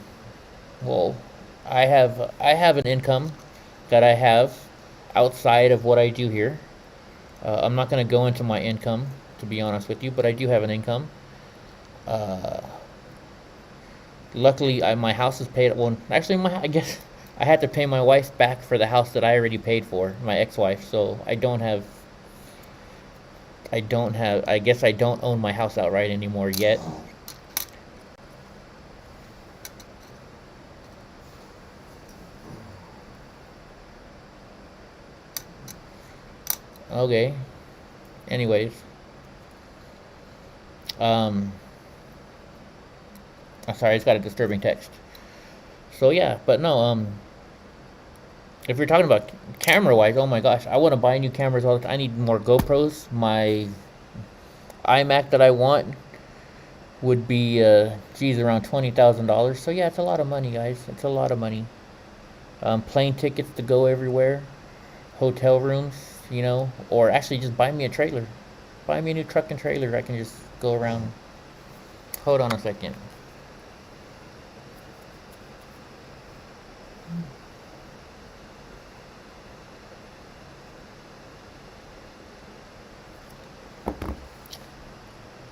B: well, I have an income that I have outside of what I do here. I'm not going to go into my income, to be honest with you, but I do have an income. Luckily, my house is paid. Well, actually, I guess I had to pay my wife back for the house that I already paid for, my ex-wife. So I guess I don't own my house outright anymore yet. Okay. Anyways. I'm sorry, I just got a disturbing text. So yeah, but no, if you're talking about camera-wise, oh my gosh, I want to buy new cameras all the time. I need more GoPros. My iMac that I want would be, geez, around $20,000. So yeah, it's a lot of money, guys. It's a lot of money. Plane tickets to go everywhere. Hotel rooms, you know, or actually just buy me a trailer. Buy me a new truck and trailer. I can just go around. Hold on a second.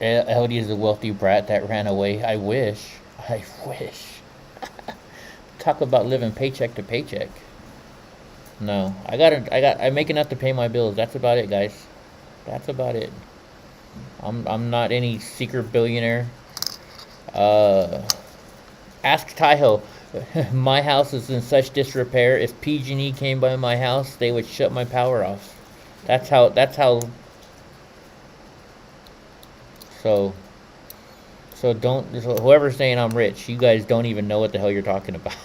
B: LD is a wealthy brat that ran away. I wish. Talk about living paycheck to paycheck. No, I make enough to pay my bills. That's about it, guys. That's about it. I'm not any secret billionaire. Ask Taiho. My house is in such disrepair. If PG&E came by my house, they would shut my power off. That's how. So whoever's saying I'm rich, you guys don't even know what the hell you're talking about.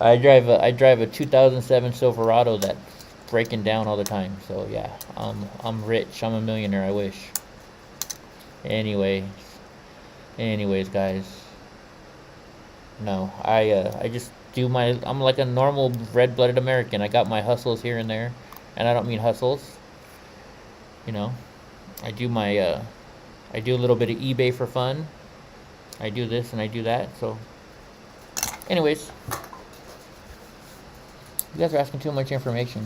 B: I drive a 2007 Silverado that's breaking down all the time. So yeah, I'm rich. I'm a millionaire. I wish. Anyways, guys. No, I just do my. I'm like a normal red-blooded American. I got my hustles here and there, and I don't mean hustles. You know, I do my. I do a little bit of eBay for fun. I do this and I do that. So, anyways, you guys are asking too much information.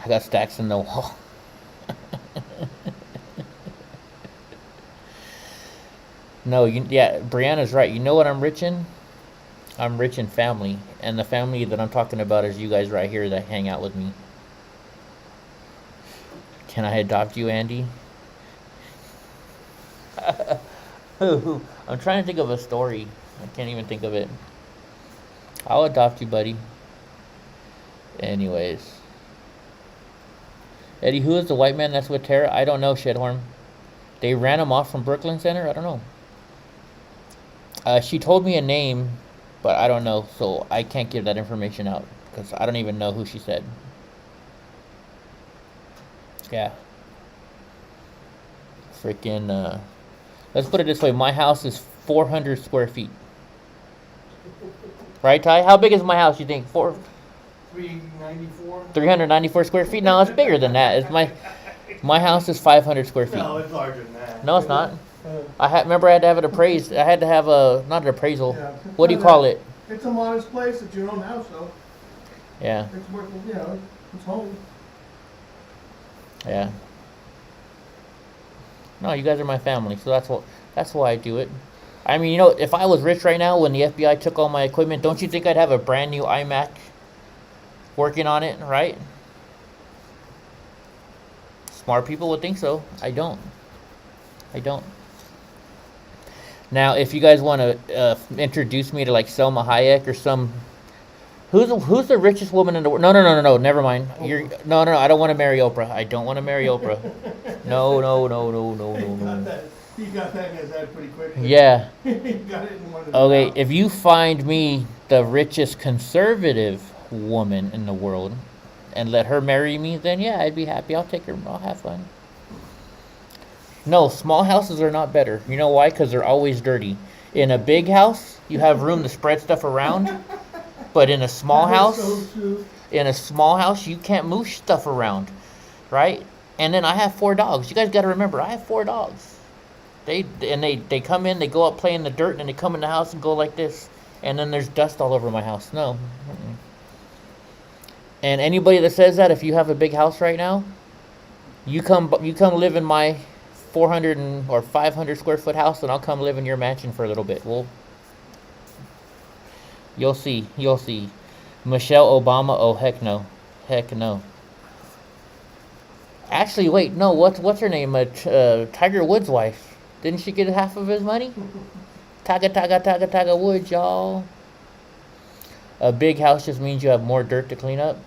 B: I got stacks in the wall. No, yeah, Brianna's right. You know what I'm rich in? I'm rich in family. And the family that I'm talking about is you guys right here that hang out with me. Can I adopt you, Andy? I'm trying to think of a story. I can't even think of it. I'll adopt you, buddy. Anyways. Eddie, who is the white man that's with Tara? I don't know, Shedhorn. They ran him off from Brooklyn Center? I don't know. She told me a name, but I don't know, so I can't give that information out because I don't even know who she said. Yeah. Freaking, let's put it this way. My house is 400 square feet. Right, Ty? How big is my house, you think?
C: 394?
B: 394 square feet? No, it's bigger than that. It's my house is 500 square feet.
C: No, it's larger than that.
B: No, it's not. Remember I had to have it appraised. I had to have not an appraisal.
C: Yeah.
B: What do you call it?
C: It's a modest place. It's your own house, though.
B: Yeah.
C: It's worth, it's home.
B: Yeah. No, you guys are my family, so that's why I do it. I mean, if I was rich right now when the FBI took all my equipment, don't you think I'd have a brand new iMac working on it, right? Smart people would think so. I don't. Now, if you guys want to introduce me to like Selma Hayek or some, who's the richest woman in the world? No, never mind. No, I don't want to marry Oprah. I don't want to marry Oprah. No.
C: You got that in his head pretty quickly.
B: Yeah.
C: You got it in one of the
B: Okay,
C: mouths.
B: if you find me the richest conservative woman in the world and let her marry me, then yeah, I'd be happy. I'll take her. I'll have fun. No, small houses are not better. You know why? Because they're always dirty. In a big house, you have room to spread stuff around. But in a small house, you can't move stuff around, right? And then I have 4 dogs. You guys got to remember, I have 4 dogs. They come in, they go up, play in the dirt, and then they come in the house and go like this. And then there's dust all over my house. No. Mm-mm. And anybody that says that, if you have a big house right now, you come live in my 400 or 500 square foot house, and I'll come live in your mansion for a little bit. Well, you'll see. Michelle Obama? Oh, heck no. Actually, wait, no. What's her name? Tiger Woods' wife. Didn't she get half of his money? Tiger Woods, y'all. A big house just means you have more dirt to clean up.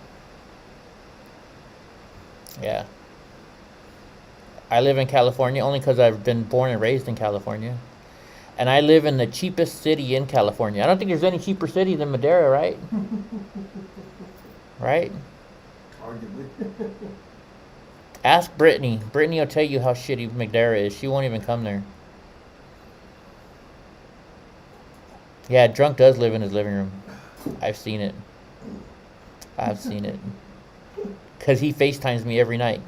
B: Yeah. I live in California only because I've been born and raised in California. And I live in the cheapest city in California. I don't think there's any cheaper city than Madera, right? Right?
C: Arguably.
B: Ask Brittany. Brittany will tell you how shitty Madera is. She won't even come there. Yeah, Drunk does live in his living room. I've seen it. Because he FaceTimes me every night.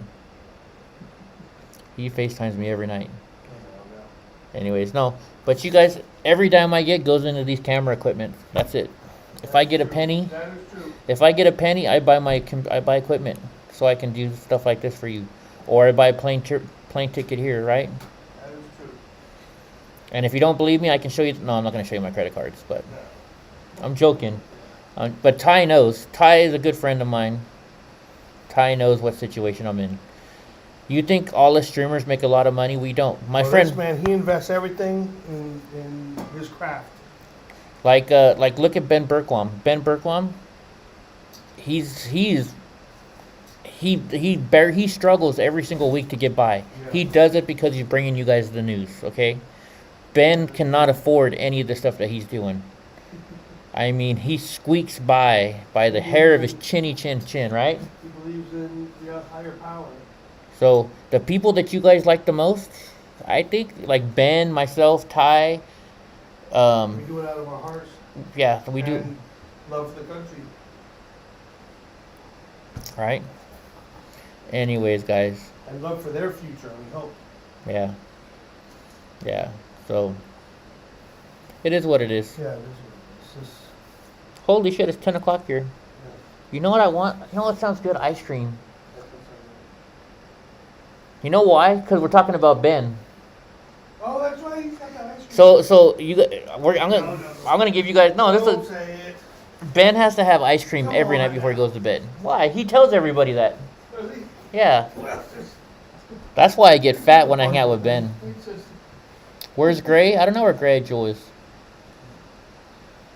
B: Anyways, no. But you guys, every dime I get goes into these camera equipment. That's it. If I get a penny, I buy equipment so I can do stuff like this for you. Or I buy a plane ticket here, right?
C: That is true.
B: And if you don't believe me, I can show you. No, I'm not going to show you my credit cards, but I'm joking. But Ty knows. Ty is a good friend of mine. Ty knows what situation I'm in. You think all the streamers make a lot of money? We don't. My friend,
C: This man, he invests everything in his craft.
B: like look at Ben Berkwam. Ben Berkwam, he struggles every single week to get by.
C: Yeah.
B: He does it because he's bringing you guys the news. Okay, Ben cannot afford any of the stuff that he's doing. I mean, he squeaks by the hair of his chinny chin, right?
C: He believes in the higher power.
B: So the people that you guys like the most, I think, like Ben, myself, Ty.
C: We do it out of our hearts.
B: Yeah, we do.
C: And love for the country.
B: Right. Anyways, guys.
C: And love for their future, we hope.
B: Yeah. Yeah. So it is what it is.
C: Yeah, it is what it is. It's just...
B: Holy shit! It's 10 o'clock here. Yeah. You know what I want? You know what sounds good? Ice cream. You know why? Because we're talking about Ben.
C: Oh, that's right. He's got that ice cream.
B: So I'm gonna give you guys Ben has to have ice cream every night before he goes to bed. Why? He tells everybody that.
C: Does he?
B: Yeah. That's why I get fat when I hang out with Ben. Where's Gray? I don't know where Gray Jewel is.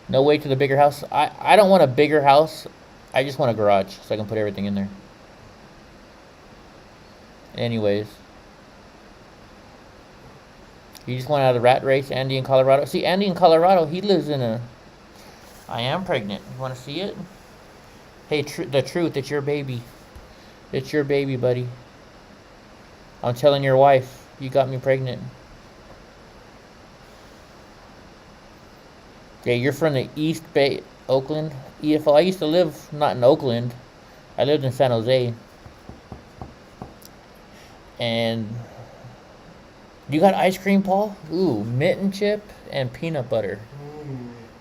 B: No way to the bigger house. I don't want a bigger house. I just want a garage so I can put everything in there. Anyways. You just went out of the rat race, Andy in Colorado. See, Andy in Colorado, he lives in a... I am pregnant. You want to see it? Hey, the truth, it's your baby. It's your baby, buddy. I'm telling your wife, you got me pregnant. Yeah, you're from the East Bay, Oakland. EFO. I used to live not in Oakland. I lived in San Jose. And you got ice cream, Paul? Ooh, mint and chip and peanut butter.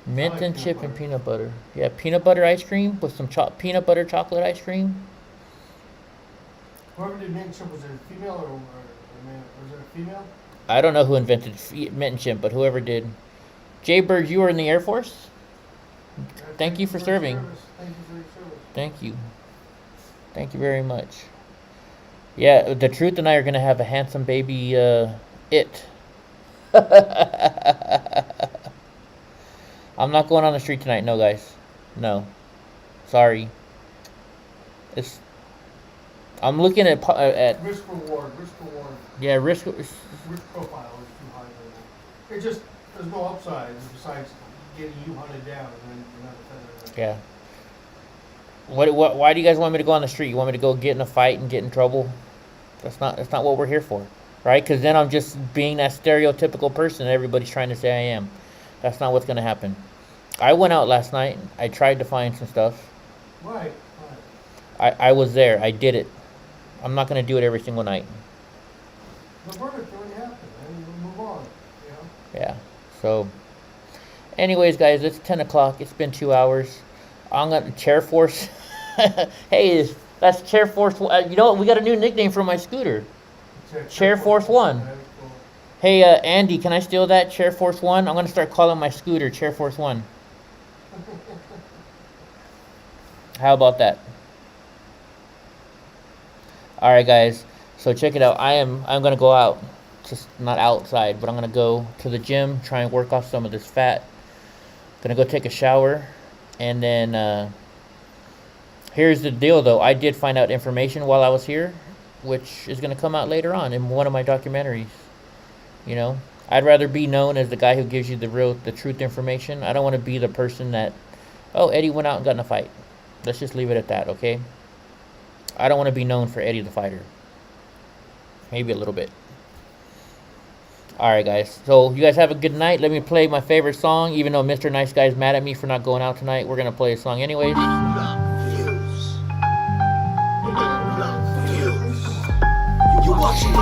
B: Mint and chip and peanut butter. Yeah, peanut butter ice cream with some peanut butter chocolate ice cream.
C: Whoever did mint and chip, was it a female or man? Was it a female?
B: I don't know who invented mint and chip, but whoever did. Jay Bird, you were in the Air Force? Thank you for serving.
C: Thank you for your service.
B: Thank you. Thank you very much. Yeah, the truth and I are going to have a handsome baby, it. I'm not going on the street tonight, no, guys. No. Sorry. I'm looking at
C: risk reward.
B: Yeah, risk
C: profile is too high right now. It just, there's no upside besides getting you hunted down and then another feather.
B: Yeah. Why do you guys want me to go on the street? You want me to go get in a fight and get in trouble? That's not what we're here for, right? Because then I'm just being that stereotypical person that everybody's trying to say I am. That's not what's going to happen. I went out last night. I tried to find some stuff.
C: Right.
B: I was there. I did it. I'm not going to do it every single night.
C: The verdict already happened, man. We'll move on. You know?
B: Yeah. So, anyways, guys, it's 10 o'clock. It's been 2 hours. I'm going to Chair Force. Hey, that's Chair Force. You know what? We got a new nickname for my scooter. Chair Force 1. Hey, Andy, can I steal that? Chair Force 1? I'm going to start calling my scooter Chair Force 1. How about that? All right, guys. So check it out. I'm going to go out. Just not outside, but I'm going to go to the gym, try and work off some of this fat. Going to go take a shower. And then here's the deal, though. I did find out information while I was here, which is going to come out later on in one of my documentaries. You know, I'd rather be known as the guy who gives you the truth information. I don't want to be the person that, oh, Eddie went out and got in a fight. Let's just leave it at that, okay? I don't want to be known for Eddie the fighter. Maybe a little bit. All right, guys. So you guys have a good night. Let me play my favorite song. Even though Mr. Nice Guy's mad at me for not going out tonight, we're going to play a song anyways.
K: You're watching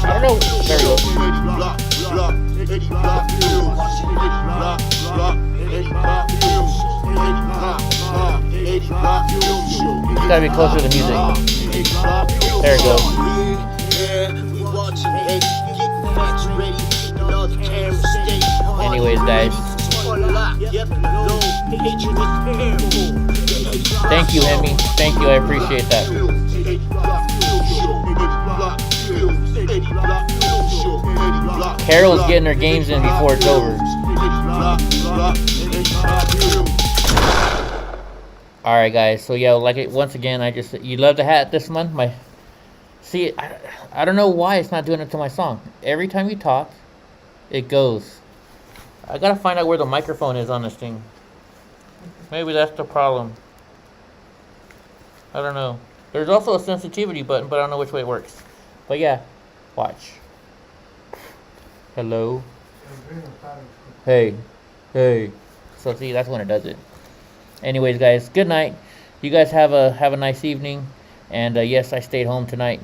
B: I don't know. There we go. It's gotta be closer to the music. There it goes. Anyways, guys. Thank you, Hemi. Thank you. I appreciate that. Carol's getting her games in before it's over. All right, guys. So yeah, once again, you love the hat this month. I don't know why it's not doing it to my song. Every time you talk, it goes. I gotta find out where the microphone is on this thing. Maybe that's the problem. I don't know. There's also a sensitivity button, but I don't know which way it works. But yeah, watch. Hello. Hey. Hey. So see, that's when it does it. Anyways, guys, good night. You guys have a nice evening. And yes, I stayed home tonight.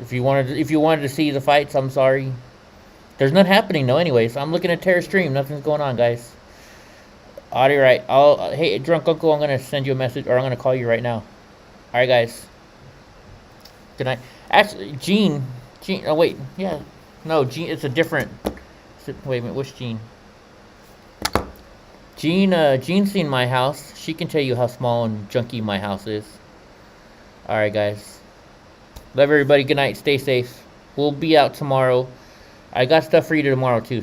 B: If you wanted to see the fights, I'm sorry. There's none happening though. Anyways, I'm looking at Tara's stream. Nothing's going on, guys. Alright, right. Hey, drunk uncle, I'm gonna send you a message, or I'm gonna call you right now. All right, guys. Good night. Actually, Gene. Oh wait, yeah. No, Gene. It's a different. Wait a minute. Which Gene? Jean's seen my house. She can tell you how small and junky my house is. All right, guys. Love everybody. Good night. Stay safe. We'll be out tomorrow. I got stuff for you tomorrow too.